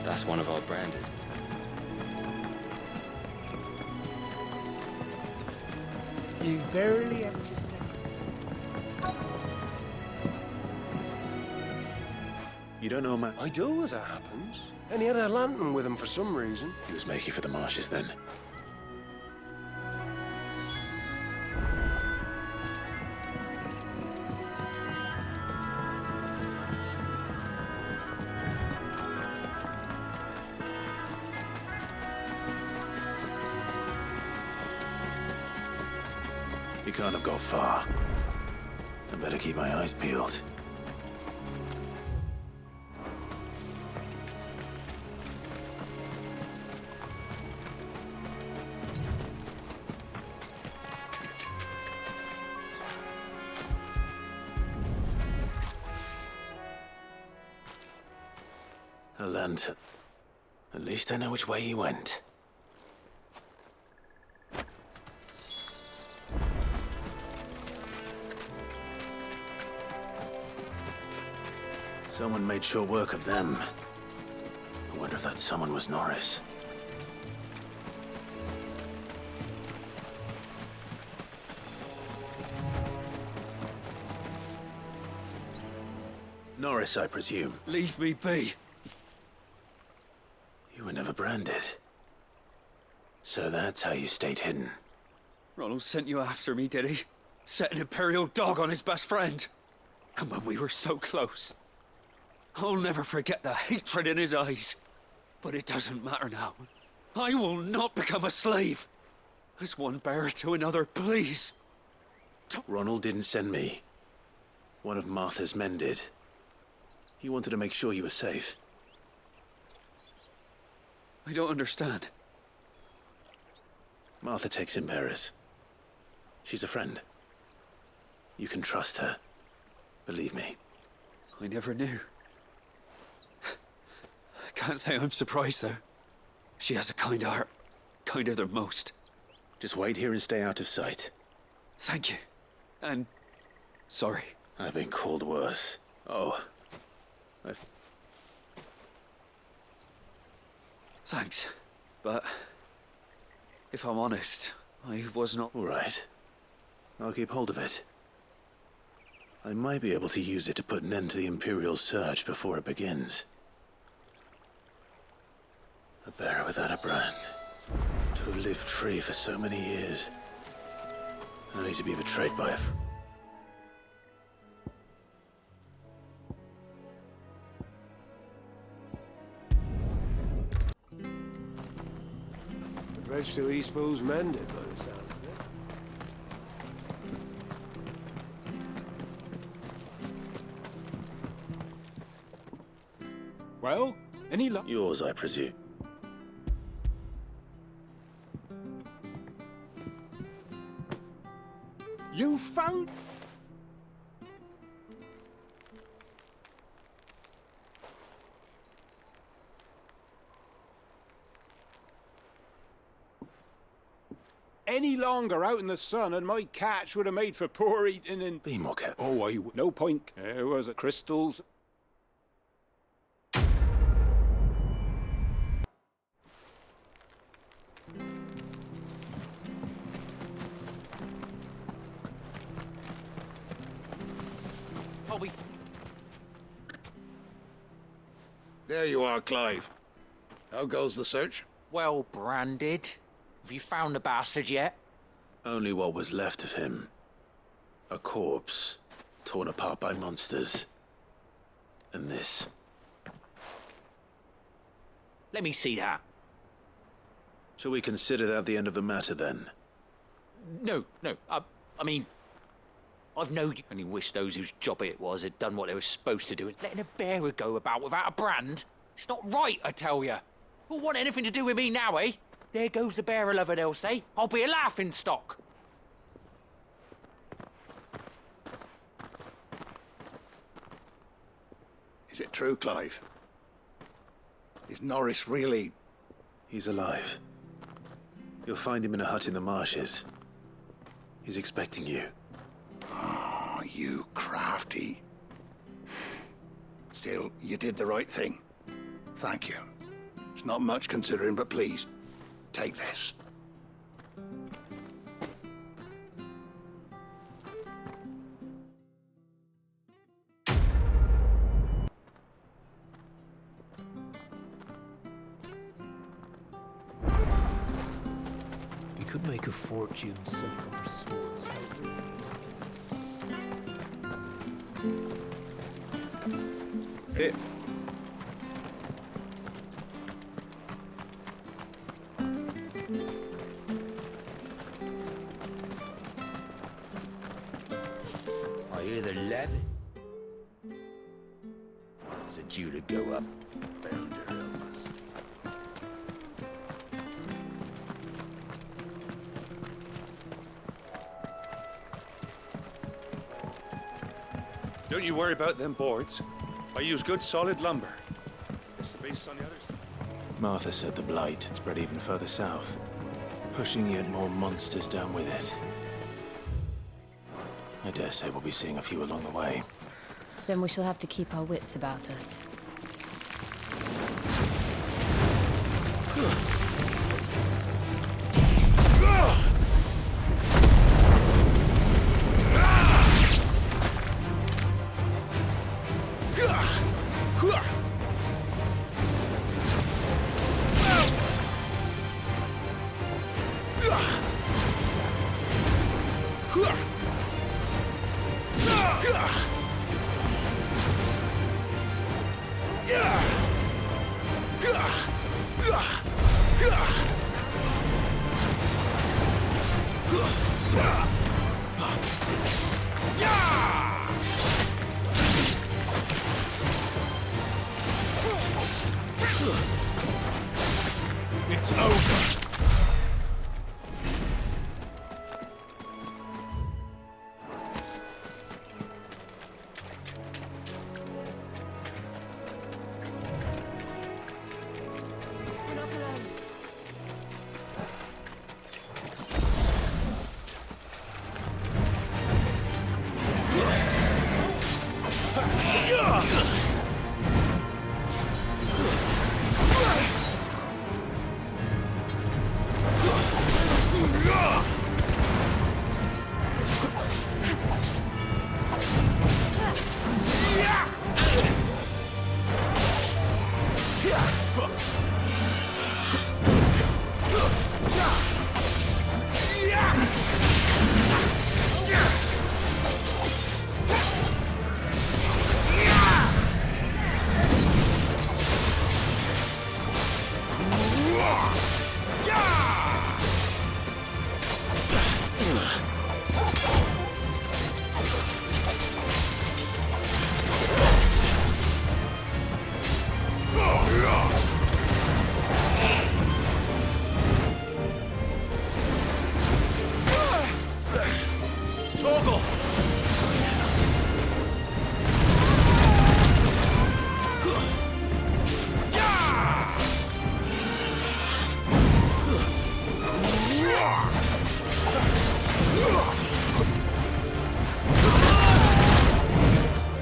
That's one of our branded. You barely ever just... You don't know, man? I do, as it happens. And he had a lantern with him for some reason. He was making for the marshes then. He can't have got far. I better keep my eyes peeled. A lantern. At least I know which way he went. Someone made short work of them. I wonder if that someone was Norris. Norris, I presume. Leave me be. You were never branded. So that's how you stayed hidden. Ronald sent you after me, did he? Set an Imperial dog on his best friend. And when we were so close. I'll never forget the hatred in his eyes. But it doesn't matter now. I will not become a slave. As one bearer to another, please. Ronald didn't send me. One of Martha's men did. He wanted to make sure you were safe. I don't understand. Martha takes in bearers. She's a friend. You can trust her. Believe me. I never knew. I can't say I'm surprised, though. She has a kind heart. Kinder than most. Just wait here and stay out of sight. Thank you. And... sorry. I've been called worse. Oh. Thanks. But... if I'm honest, I was not... All right. I'll keep hold of it. I might be able to use it to put an end to the Imperial surge before it begins. A bearer without a brand. To have lived free for so many years. Only to be betrayed by a... The bridge to Eastpool's mended by the sound of it. Well, any luck? Yours, I presume. You found... Any longer out in the sun and my catch would have made for poor eating and... Be more careful. Oh, I would. No point. There was a crystals... There you are, Clive. How goes the search? Well branded. Have you found the bastard yet? Only what was left of him. A corpse, torn apart by monsters. And this. Let me see that. Shall we consider that the end of the matter, then? No. I mean... I've no... only wish those whose job it was had done what they were supposed to do. Letting a bearer go about without a brand? It's not right, I tell you. Who'll want anything to do with me now, eh? There goes the bearer lover, they'll say. I'll be a laughing stock. Is it true, Clive? Is Norris really... He's alive. You'll find him in a hut in the marshes. He's expecting you. Oh, you crafty. Still, you did the right thing. Thank you. It's not much considering, but please, take this. We could make a fortune selling our swords outraised. Hit. 11. It's a due to go up. Found her illness. Don't you worry about them boards. I use good solid lumber. It's the beasts on the others. Martha said the blight had spread even further south, pushing yet more monsters down with it. I dare say we'll be seeing a few along the way. Then we shall have to keep our wits about us. It's over. We're not alone.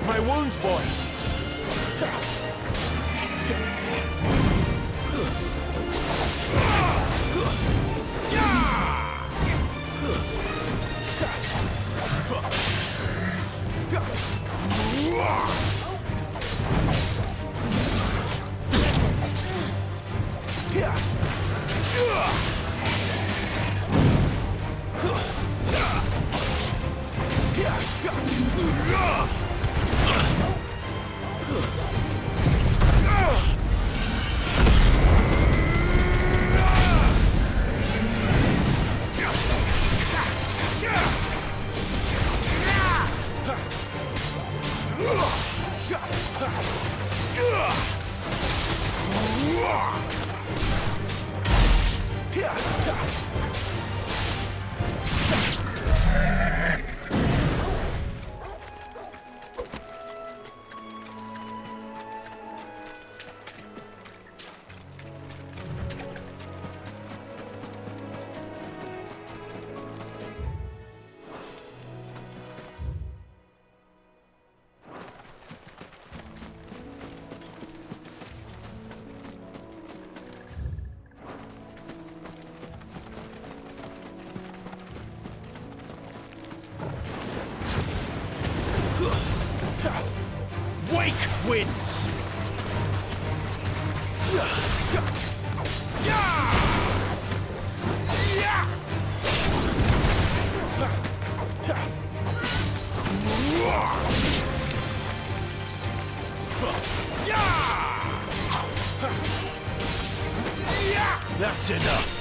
My wounds, boy. Wake wins! That's enough.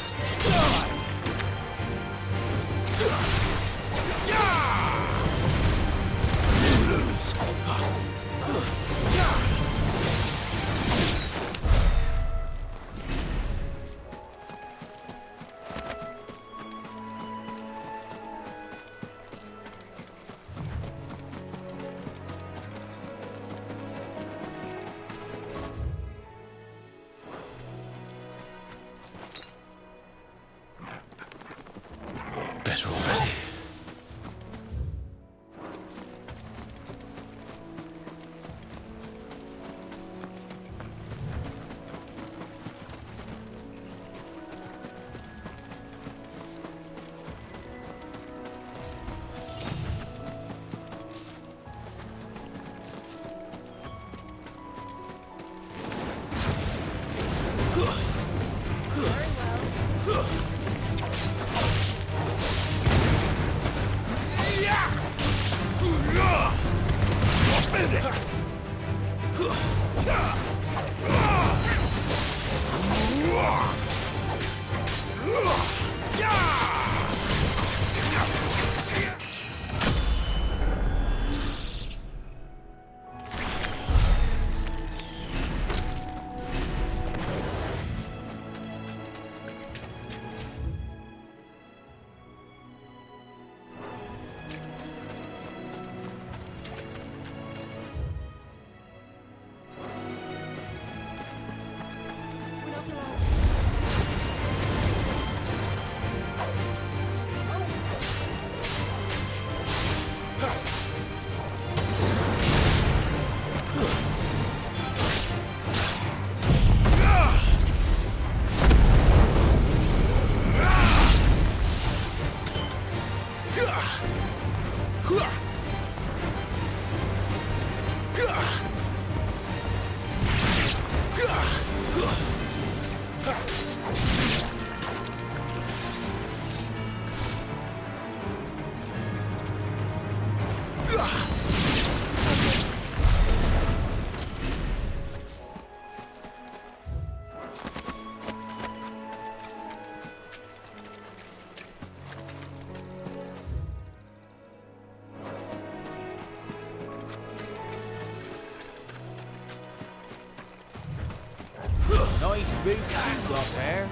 Nice boots you got there.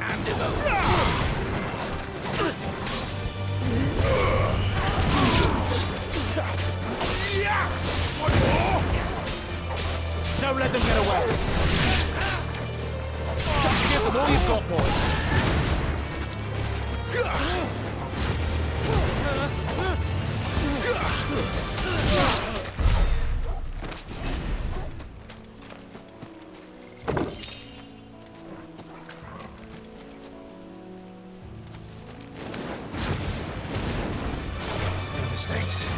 And him over. Don't let them get away. Give them all you've got, boys. No mistakes.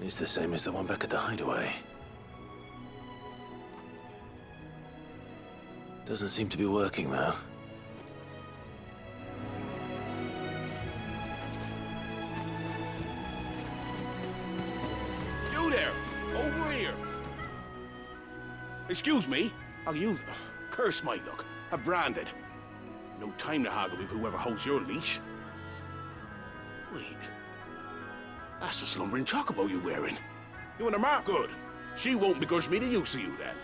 It's the same as the one back at the hideaway. Doesn't seem to be working, though. You there! Over here! Excuse me? I'll use... Curse my luck. I'm branded. No time to haggle with whoever holds your leash. Wait. That's the slumbering chocobo you're wearing. You want a mark? Good. She won't begrudge me the use of you, then.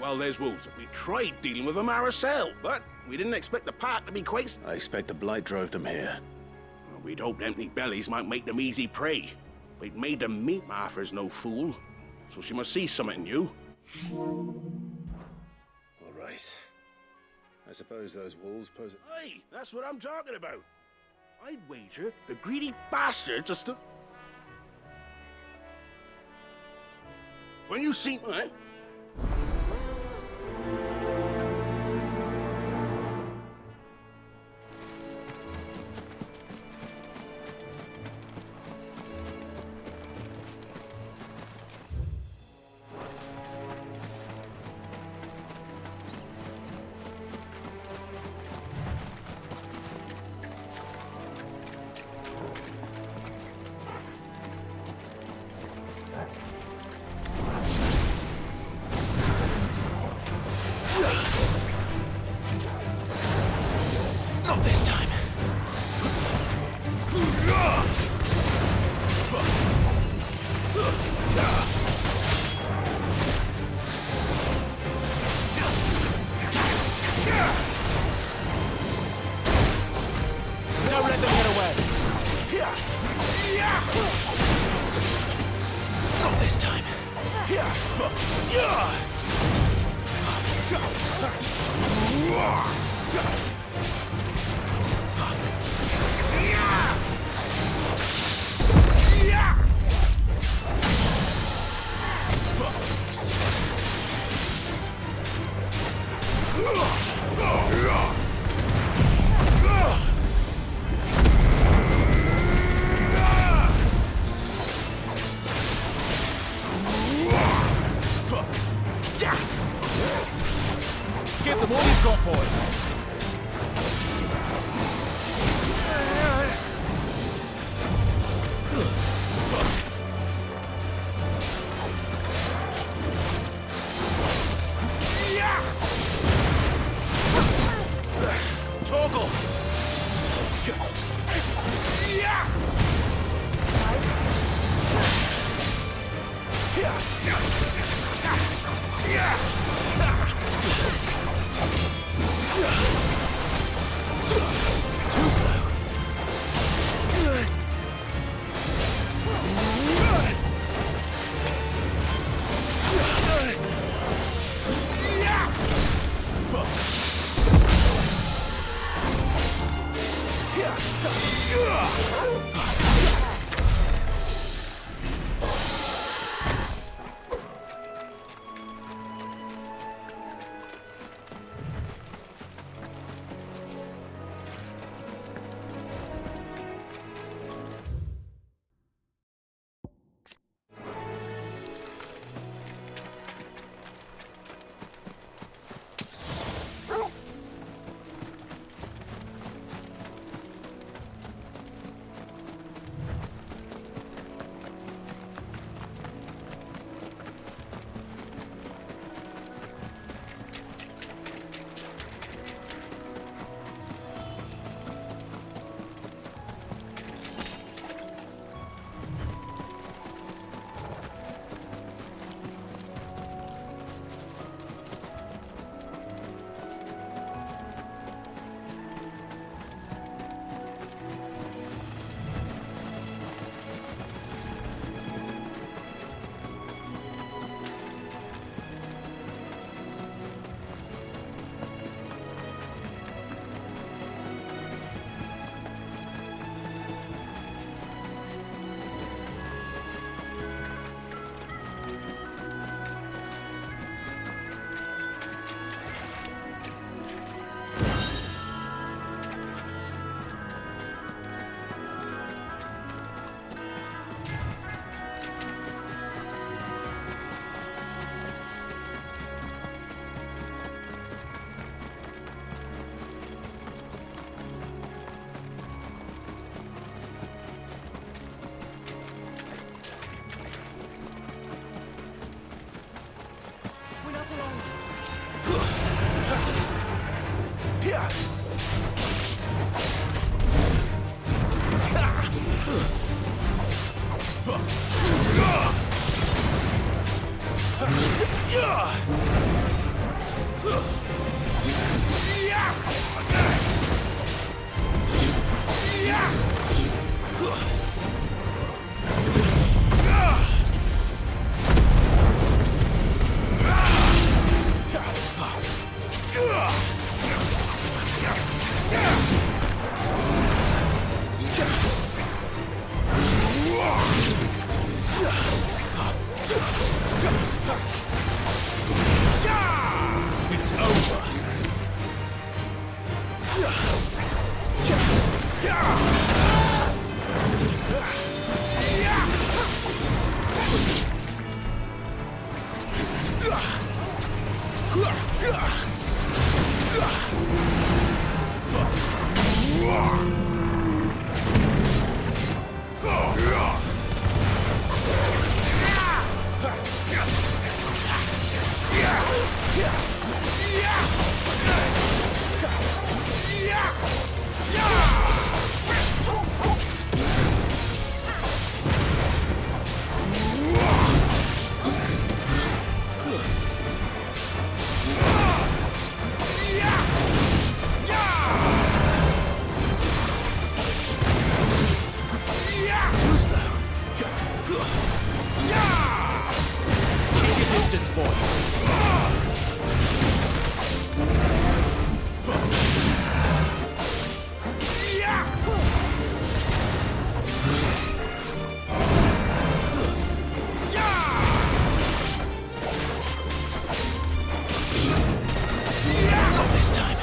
Well, there's wolves. We tried dealing with them ourselves, but we didn't expect the pack to be quite... I expect the blight drove them here. Well, we'd hoped empty bellies might make them easy prey. But it made them meat. Martha's no fool, so she must see something in you. All right. I suppose those wolves pose... Hey, that's what I'm talking about. I'd wager the greedy bastard just to... When you see... Eh? this time. Give them all you've got, boys. Toggle! Too slow. distance, boy. Not this time.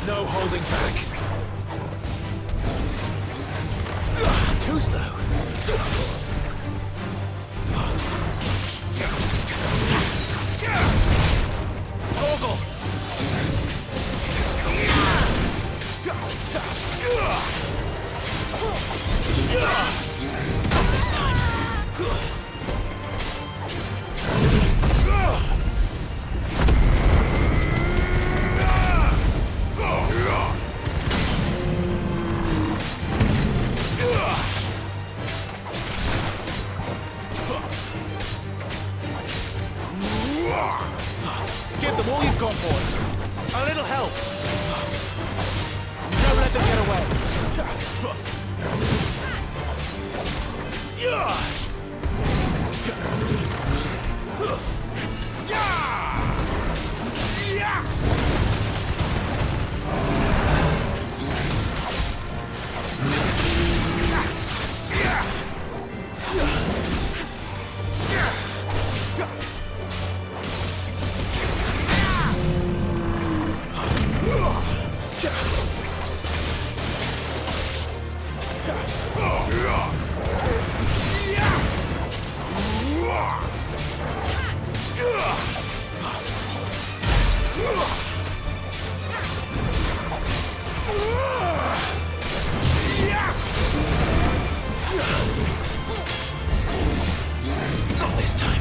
No holding back. Too slow. Toggle! Not this time. Give them all you've got, boys. A little help. Don't let them get away. Not this time.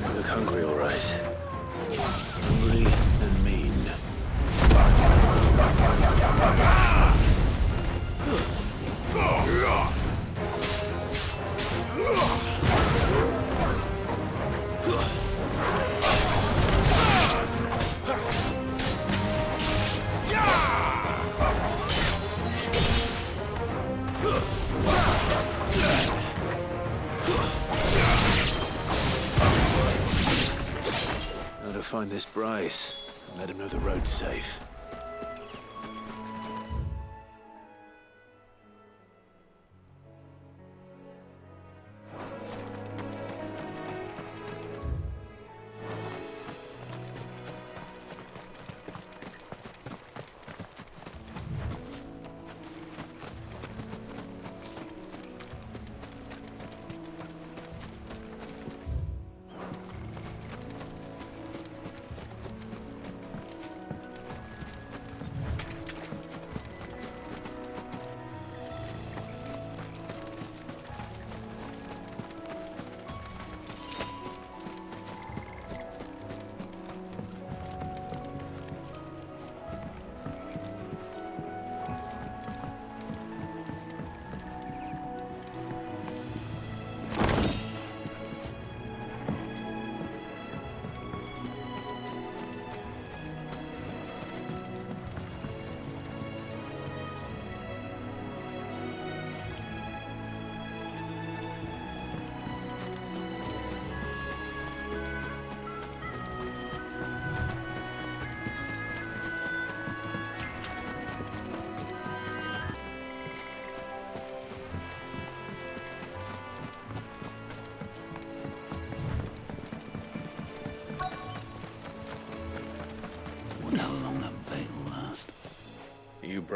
You look hungry, all right. Hungry and mean. Now to find this Bryce and let him know the road's safe.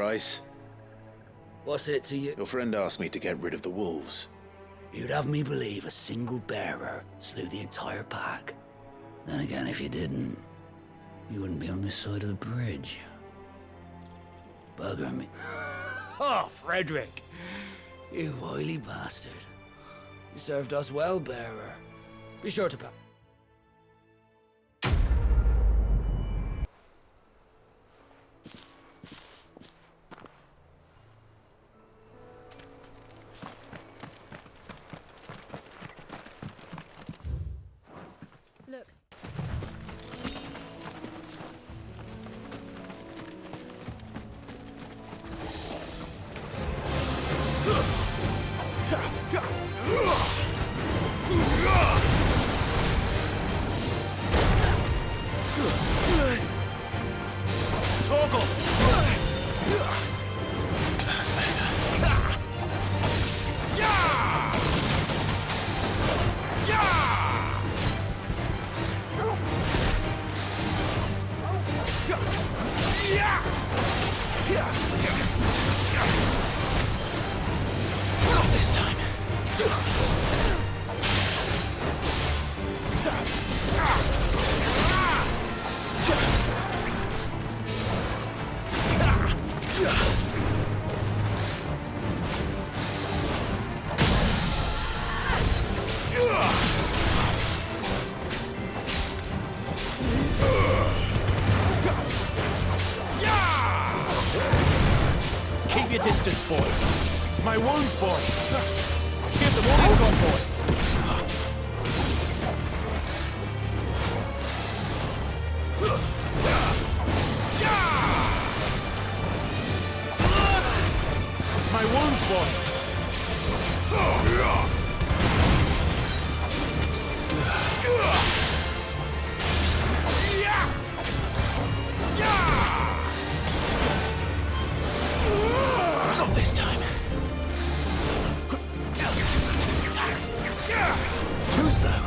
price. What's it to you? Your friend asked me to get rid of the wolves. You'd have me believe a single bearer slew the entire pack. Then again, if you didn't, you wouldn't be on this side of the bridge. Bugger me. Oh, Frederick! You wily bastard. You served us well, bearer. Be sure to Look. Toggle! Not this time. Keep your distance, boy. My wounds, boy. Give them all you've got, boy. My wounds, boy. Not this time. Too slow.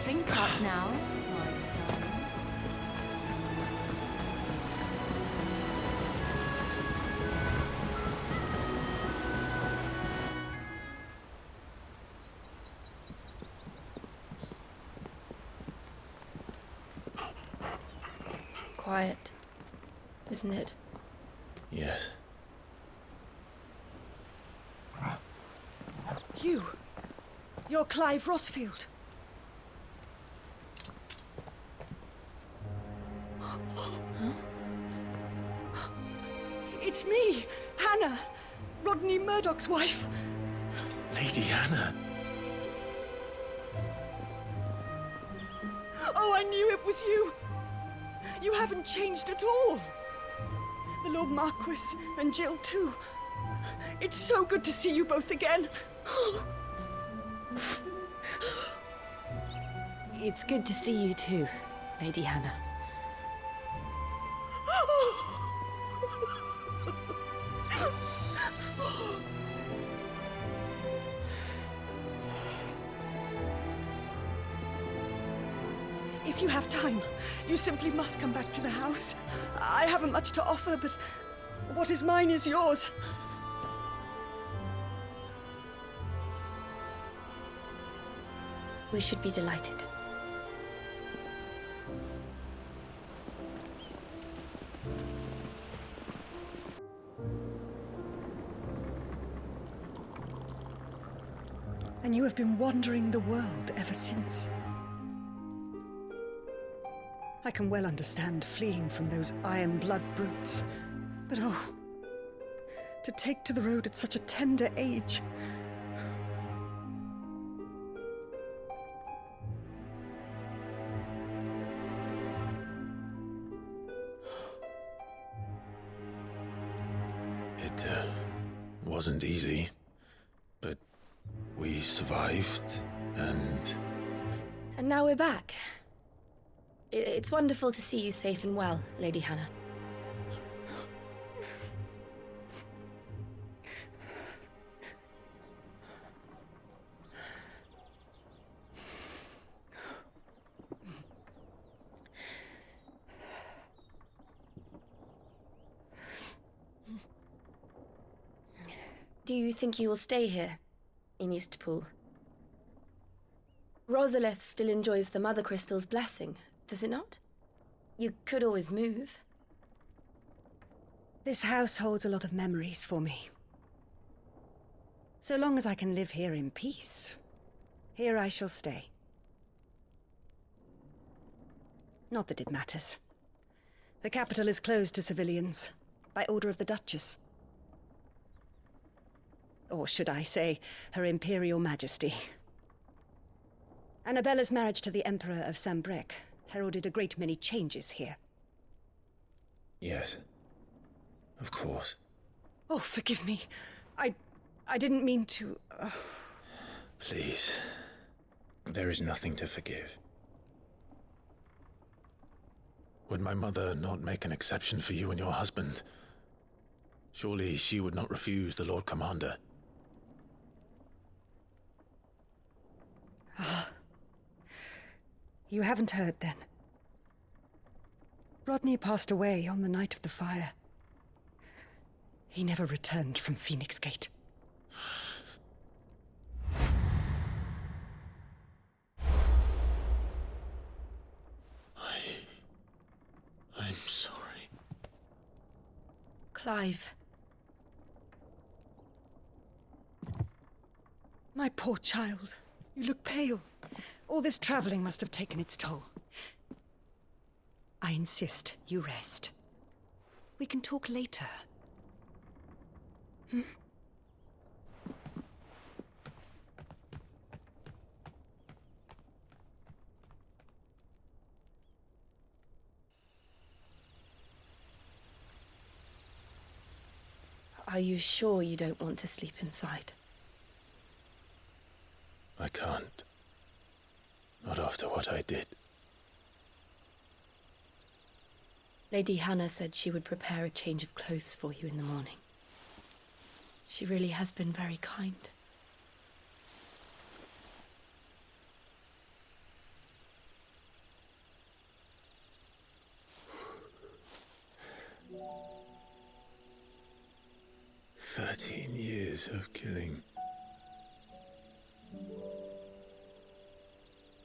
Drink up now, my darling. Quiet, isn't it? Yes. You're Clive Rosfield. It's me, Hanna, Rodney Murdoch's wife. Lady Hanna. Oh, I knew it was you. You haven't changed at all. The Lord Marquis and Jill too. It's so good to see you both again. It's good to see you too, Lady Hanna. If you have time, you simply must come back to the house. I haven't much to offer, but what is mine is yours. We should be delighted. And you have been wandering the world ever since. I can well understand fleeing from those iron blood brutes, but oh, to take to the road at such a tender age. It wasn't easy, but we survived, and... And now we're back. It's wonderful to see you safe and well, Lady Hanna. Do you think you will stay here, in Eastpool? Rosalith still enjoys the Mother Crystal's blessing, does it not? You could always move. This house holds a lot of memories for me. So long as I can live here in peace, here I shall stay. Not that it matters. The capital is closed to civilians, by order of the Duchess. Or should I say, Her Imperial Majesty. Annabella's marriage to the Emperor of Sambrec heralded a great many changes here. Yes. Of course. Oh, forgive me. I didn't mean to... Please. There is nothing to forgive. Would my mother not make an exception for you and your husband? Surely she would not refuse the Lord Commander. Ah. You haven't heard, then. Rodney passed away on the night of the fire. He never returned from Phoenix Gate. I'm sorry. Clive. My poor child. You look pale. All this traveling must have taken its toll. I insist you rest. We can talk later. Hmm? Are you sure you don't want to sleep inside? I can't. Not after what I did. Lady Hanna said she would prepare a change of clothes for you in the morning. She really has been very kind. "13 years of killing.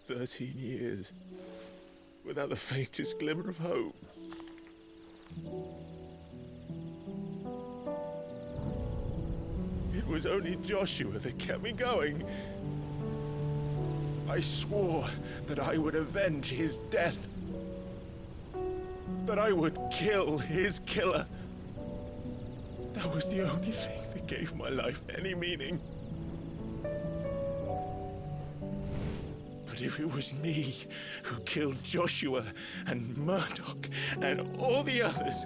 13 years without the faintest glimmer of hope. It was only Joshua that kept me going. I swore that I would avenge his death. That I would kill his killer. That was the only thing that gave my life any meaning. But if it was me who killed Joshua and Murdoch and all the others,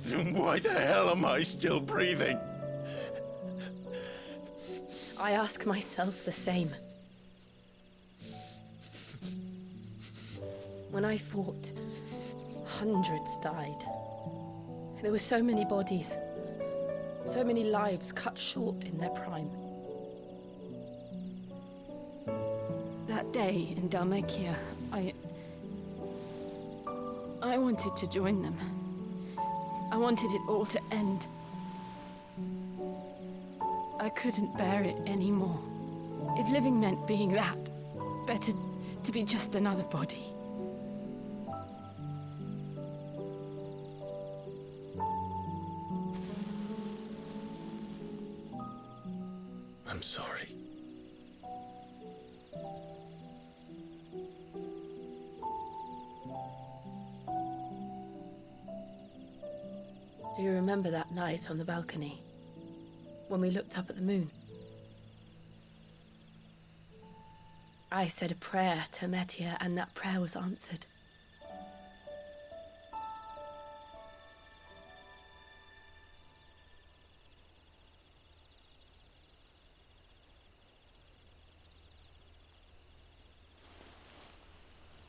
then why the hell am I still breathing? I ask myself the same. When I fought, hundreds died. There were so many bodies, so many lives cut short in their prime. That day in Dalmacia, I wanted to join them. I wanted it all to end. I couldn't bear it anymore. If living meant being that, better to be just another body. I'm sorry. Do you remember that night on the balcony? When we looked up at the moon? I said a prayer to Metia, and that prayer was answered.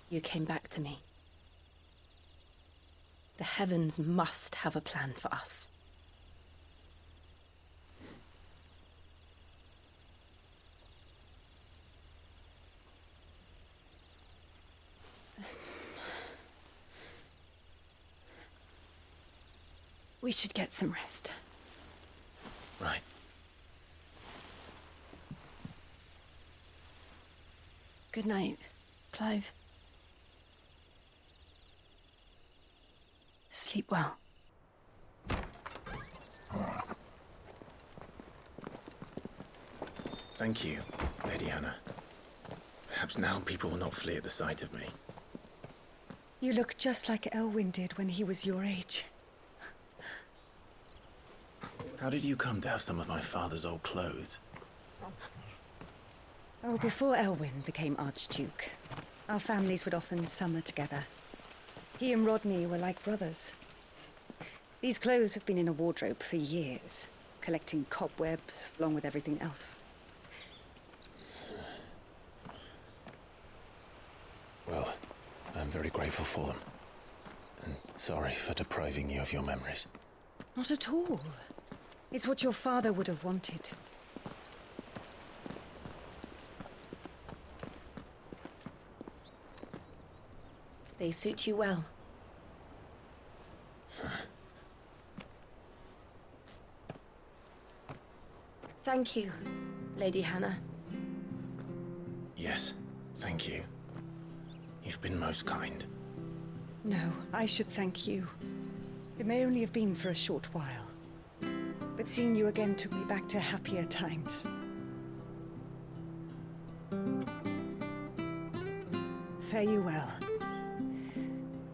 You came back to me. The heavens must have a plan for us. We should get some rest. Right. Good night, Clive. Sleep well. Thank you, Lady Hanna. Perhaps now people will not flee at the sight of me. You look just like Elwyn did when he was your age. How did you come to have some of my father's old clothes? Oh, before Elwyn became Archduke, our families would often summer together. He and Rodney were like brothers. These clothes have been in a wardrobe for years, collecting cobwebs along with everything else. Well, I'm very grateful for them. And sorry for depriving you of your memories. Not at all. It's what your father would have wanted. They suit you well. Thank you, Lady Hanna. Yes, thank you. You've been most kind. No, I should thank you. It may only have been for a short while, but seeing you again took me back to happier times. Fare you well,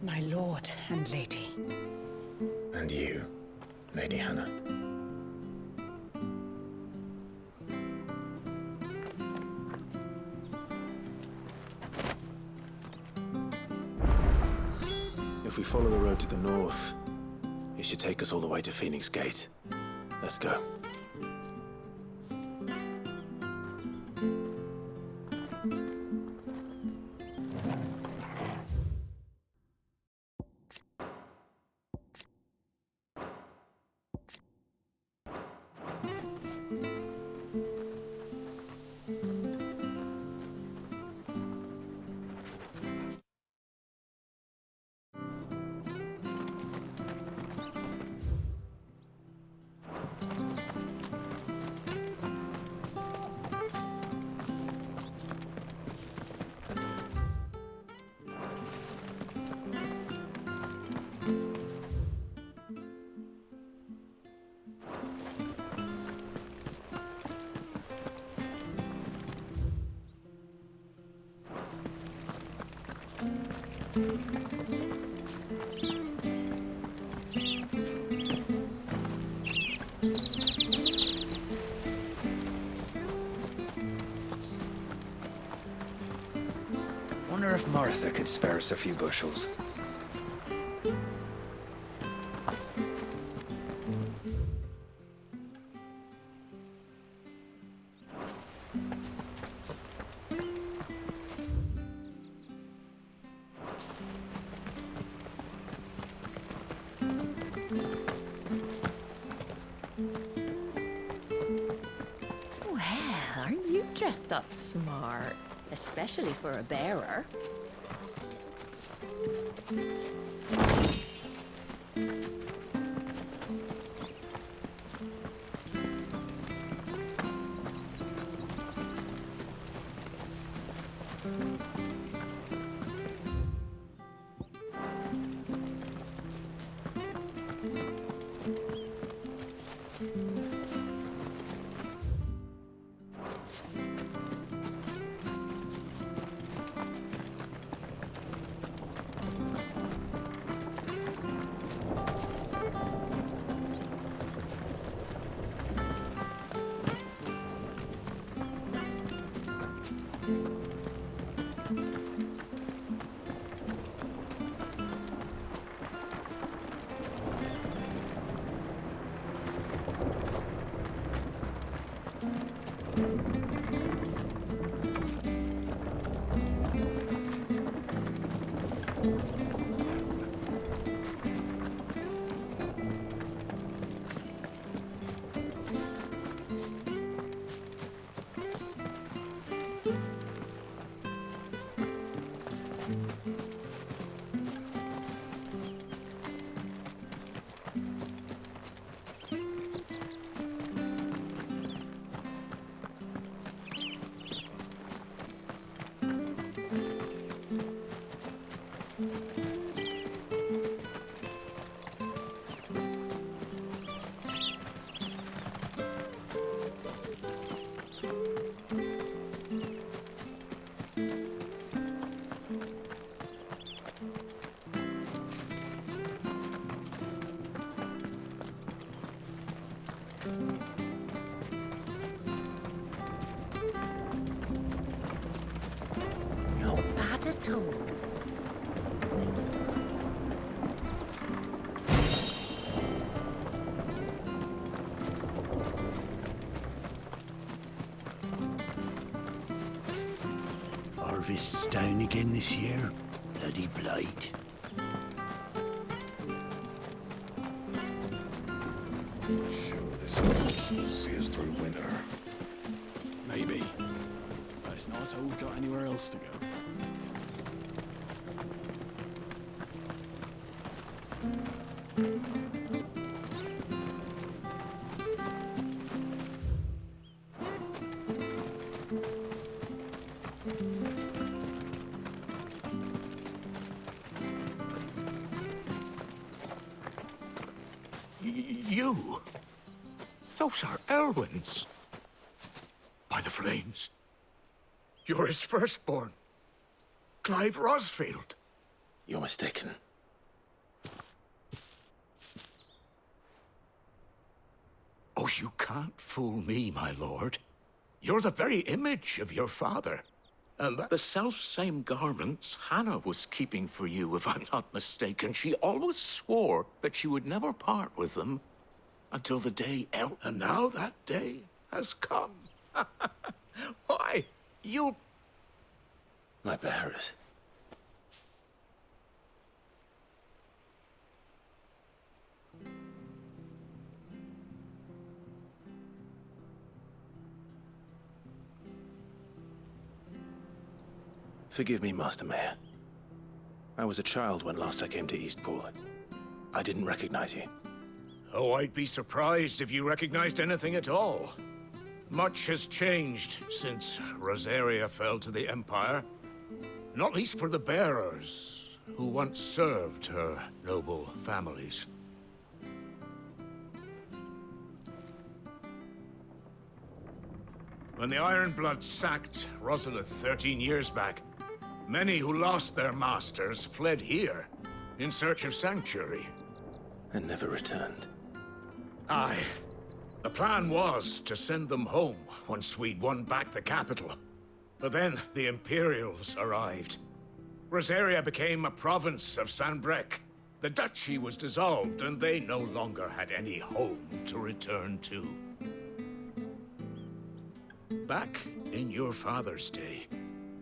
my lord and lady. And you, Lady Hanna. If we follow the road to the north, it should take us all the way to Phoenix Gate. Let's go. Wonder if Martha could spare us a few bushels. Well, aren't you dressed up smart? Especially for a bearer. Not bad at all. Harvest's down again this year. Bloody blight. Sure, this will see us through winter. Maybe. But it's not as though we've got anywhere else to go. You? Those are Elwyn's. By the flames. You're his firstborn. Clive Rosfield. You're mistaken. Oh, you can't fool me, my lord. You're the very image of your father. And the self-same garments Hanna was keeping for you, if I'm not mistaken. She always swore that she would never part with them until the day and now that day has come. Why, you... My bearers. Forgive me, Master Mayor. I was a child when last I came to Eastpool. I didn't recognize you. Oh, I'd be surprised if you recognized anything at all. Much has changed since Rosaria fell to the Empire. Not least for the bearers, who once served her noble families. When the Ironbloods sacked Rosalith 13 years back, many who lost their masters fled here in search of sanctuary. And never returned. Aye. The plan was to send them home once we'd won back the capital. But then the Imperials arrived. Rosaria became a province of Sanbreque. The duchy was dissolved, and they no longer had any home to return to. Back in your father's day,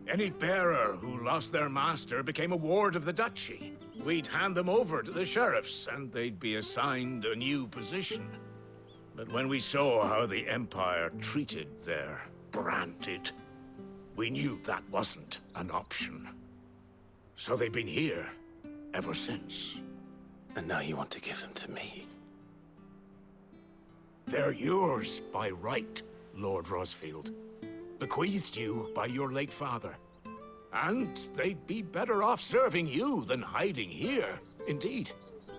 any bearer who lost their master became a ward of the duchy. We'd hand them over to the sheriffs, and they'd be assigned a new position. But when we saw how the Empire treated their branded, we knew that wasn't an option. So they've been here ever since. And now you want to give them to me? They're yours by right, Lord Rosfield. Bequeathed you by your late father. And they'd be better off serving you than hiding here. Indeed,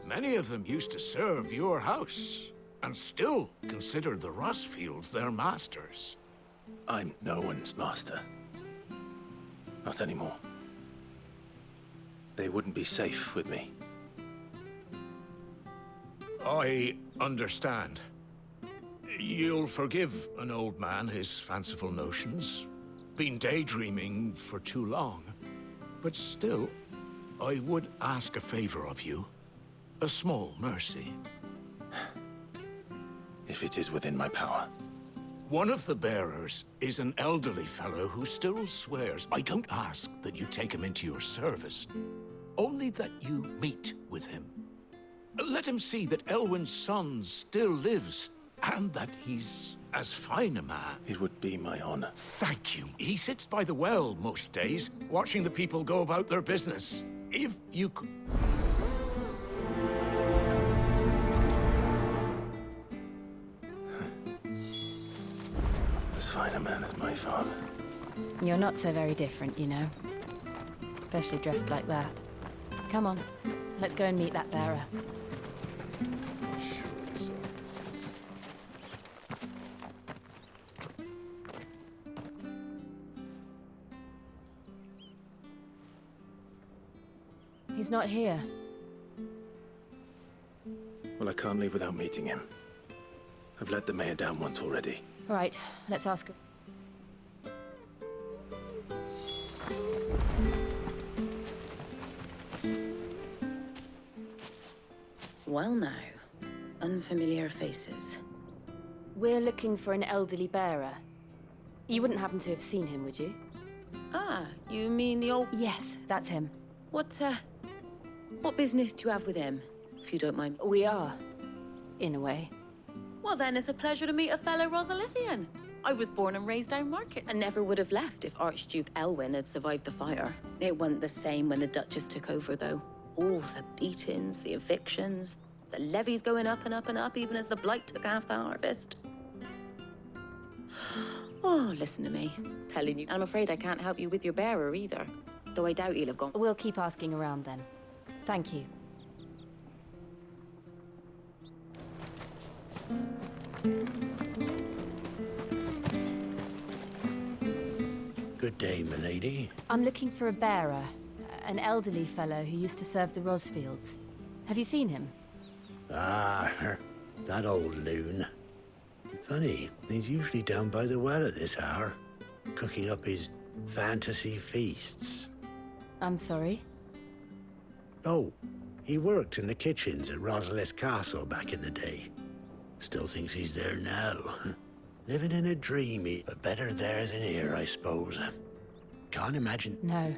many of them used to serve your house, and still considered the Rosfields their masters. I'm no one's master. Not anymore. They wouldn't be safe with me. I understand. You'll forgive an old man his fanciful notions. been daydreaming for too long. But still, I would ask a favor of you. A small mercy. If it is within my power. One of the bearers is an elderly fellow who still swears. I don't ask that you take him into your service, only that you meet with him. Let him see that Elwyn's son still lives, and that he's as fine a man. It would be my honor. Thank you. He sits by the well most days, watching the people go about their business. If you could... As fine a man as my father. You're not so very different, you know. Especially dressed like that. Come on, let's go and meet that bearer. He's not here. Well, I can't leave without meeting him. I've let the mayor down once already. All right, let's ask her. Well now, unfamiliar faces. We're looking for an elderly bearer. You wouldn't happen to have seen him, would you? Ah, you mean the old... Yes, that's him. What business do you have with him, if you don't mind? We are, in a way. Well then, it's a pleasure to meet a fellow Rosalithian. I was born and raised down Market and never would have left if Archduke Elwyn had survived the fire. It wasn't the same when the Duchess took over, though. All the beatings, the evictions, the levies going up and up and up, even as the blight took half the harvest. Oh, listen to me. Telling you, I'm afraid I can't help you with your bearer either. Though I doubt he'll have gone. We'll keep asking around then. Thank you. Good day, milady. I'm looking for a bearer. An elderly fellow who used to serve the Rosfields. Have you seen him? Ah, that old loon. Funny, he's usually down by the well at this hour, cooking up his fantasy feasts. I'm sorry? Oh, he worked in the kitchens at Rosalith Castle back in the day. Still thinks he's there now. Living in a dream, but better there than here, I suppose. Can't imagine... No.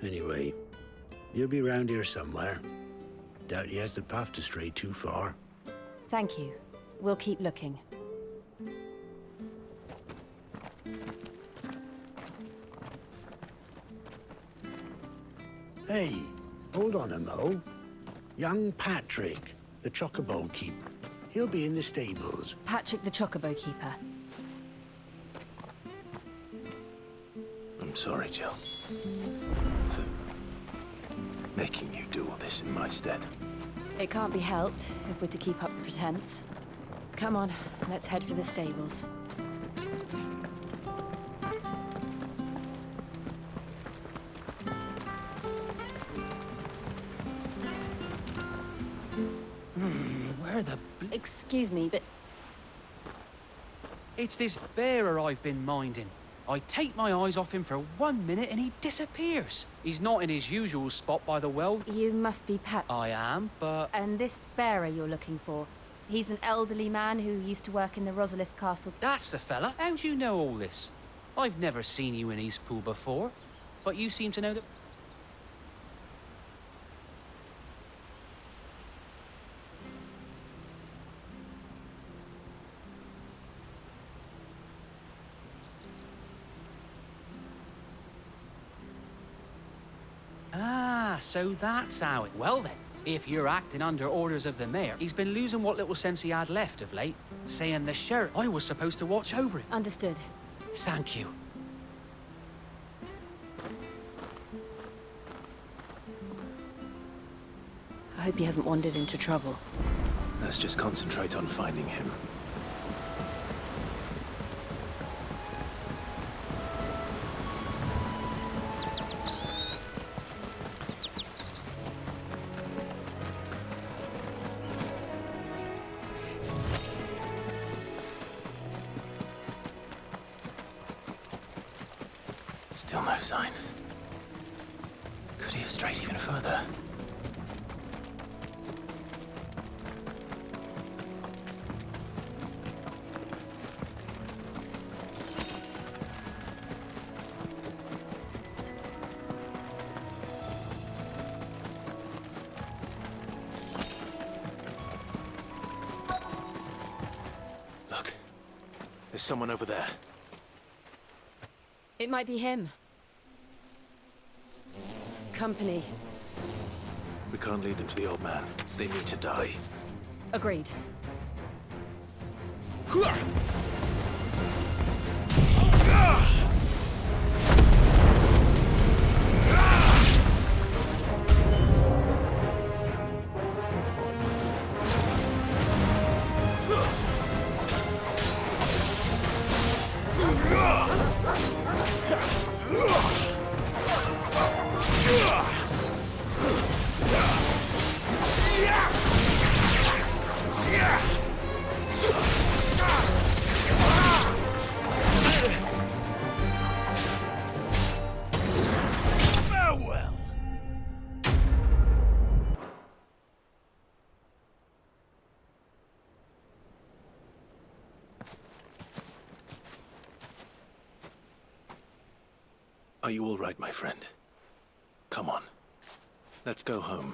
Anyway, you'll be round here somewhere. Doubt he has the path to stray too far. Thank you. We'll keep looking. Hey, hold on a mo. Young Patrick, the chocobo keeper. He'll be in the stables. Patrick the chocobo keeper. I'm sorry, Jill. For making you do all this in my stead. It can't be helped if we're to keep up the pretense. Come on, let's head for the stables. Where the... Excuse me, but... It's this bearer I've been minding. I take my eyes off him for 1 minute and he disappears. He's not in his usual spot by the well. You must be Pat. I am, but... And this bearer you're looking for, he's an elderly man who used to work in the Rosalith Castle. That's the fella. How do you know all this? I've never seen you in Eastpool before, but you seem to know that... Ah, so that's how it... Well then, if you're acting under orders of the mayor, he's been losing what little sense he had left of late, saying the sheriff... I was supposed to watch over him. Understood. Thank you. I hope he hasn't wandered into trouble. Let's just concentrate on finding him. Still no sign. Could he have strayed even further? Look, there's someone over there. It might be him. Company. We can't lead them to the old man. They need to die. Agreed. Are you all right, my friend? Come on. Let's go home.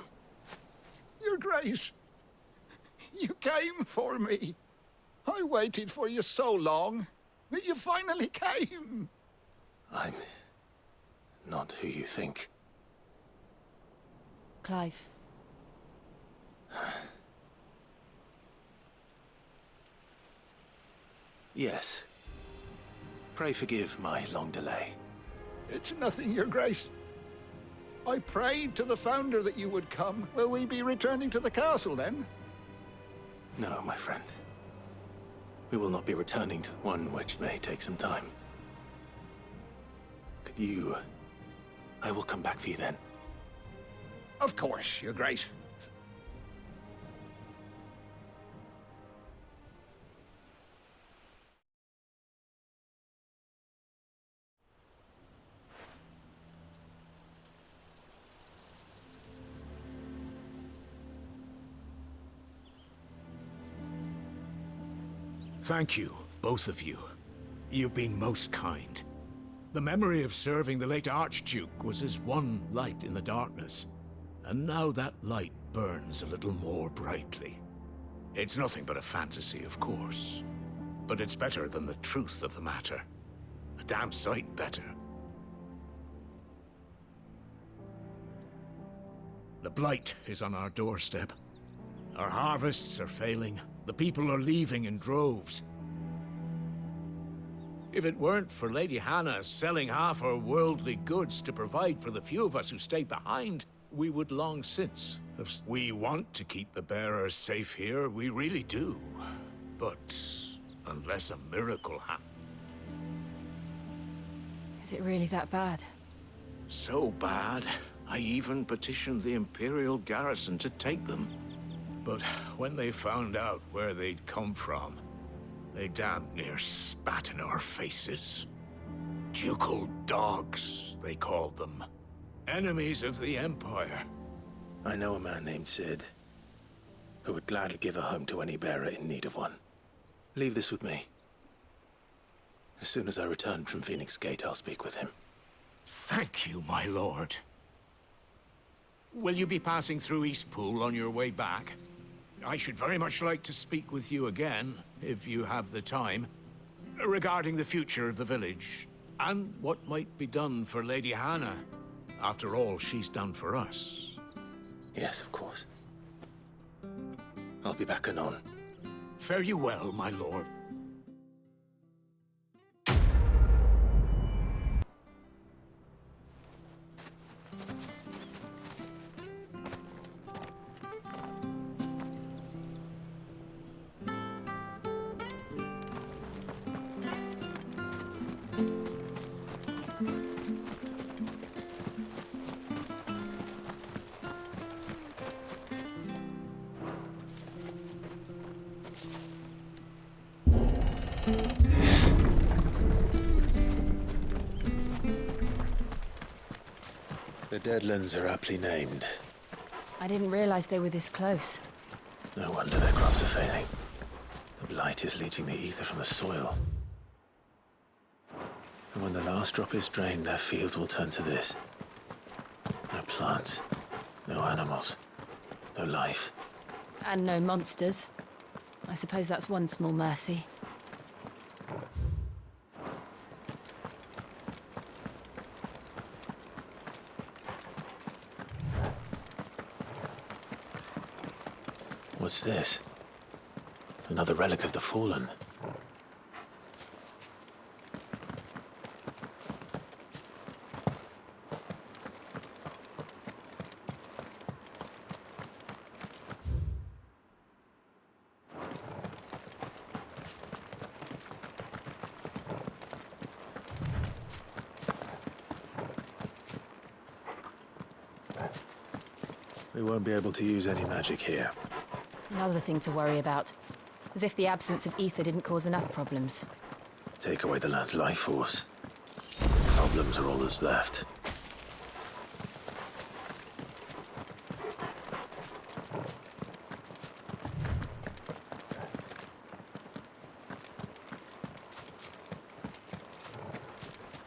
Your Grace, you came for me. I waited for you so long, but you finally came. I'm not who you think. Clive. Yes. Pray forgive my long delay. It's nothing, Your Grace. I prayed to the Founder that you would come. Will we be returning to the castle, then? No, my friend. We will not be returning to one which may take some time. Could you... I will come back for you then. Of course, Your Grace. Thank you, both of you. You've been most kind. The memory of serving the late Archduke was as one light in the darkness, and now that light burns a little more brightly. It's nothing but a fantasy, of course, but it's better than the truth of the matter. A damn sight better. The blight is on our doorstep. Our harvests are failing. The people are leaving in droves. If it weren't for Lady Hanna selling half her worldly goods to provide for the few of us who stayed behind, we would long since have... We want to keep the bearers safe here, we really do. But unless a miracle happens... Is it really that bad? So bad, I even petitioned the Imperial garrison to take them. But when they found out where they'd come from, they damn near spat in our faces. Ducal dogs, they called them. Enemies of the Empire. I know a man named Sid, who would gladly give a home to any bearer in need of one. Leave this with me. As soon as I return from Phoenix Gate, I'll speak with him. Thank you, my lord. Will you be passing through Eastpool on your way back? I should very much like to speak with you again, if you have the time, regarding the future of the village, and what might be done for Lady Hanna. After all she's done for us. Yes, of course. I'll be back anon. Fare you well, my lord. The Deadlands are aptly named. I didn't realize they were this close. No wonder their crops are failing. The blight is leaching the ether from the soil. And when the last drop is drained, their fields will turn to this. No plants, no animals, no life. And no monsters. I suppose that's one small mercy. What's this? Another relic of the Fallen. We won't be able to use any magic here. Another thing to worry about. As if the absence of ether didn't cause enough problems. Take away the land's life force. Problems are all that's left.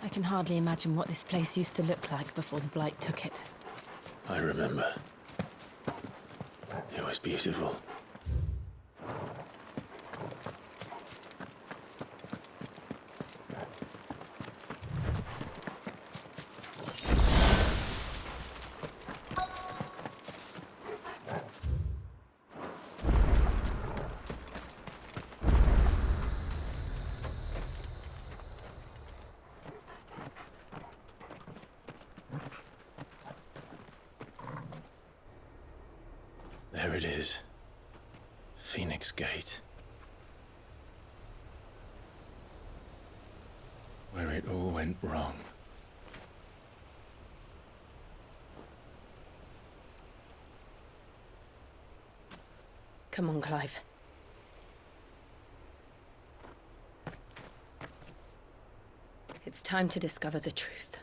I can hardly imagine what this place used to look like before the Blight took it. I remember. It was beautiful. There it is. Phoenix Gate. Where it all went wrong. Come on, Clive. It's time to discover the truth.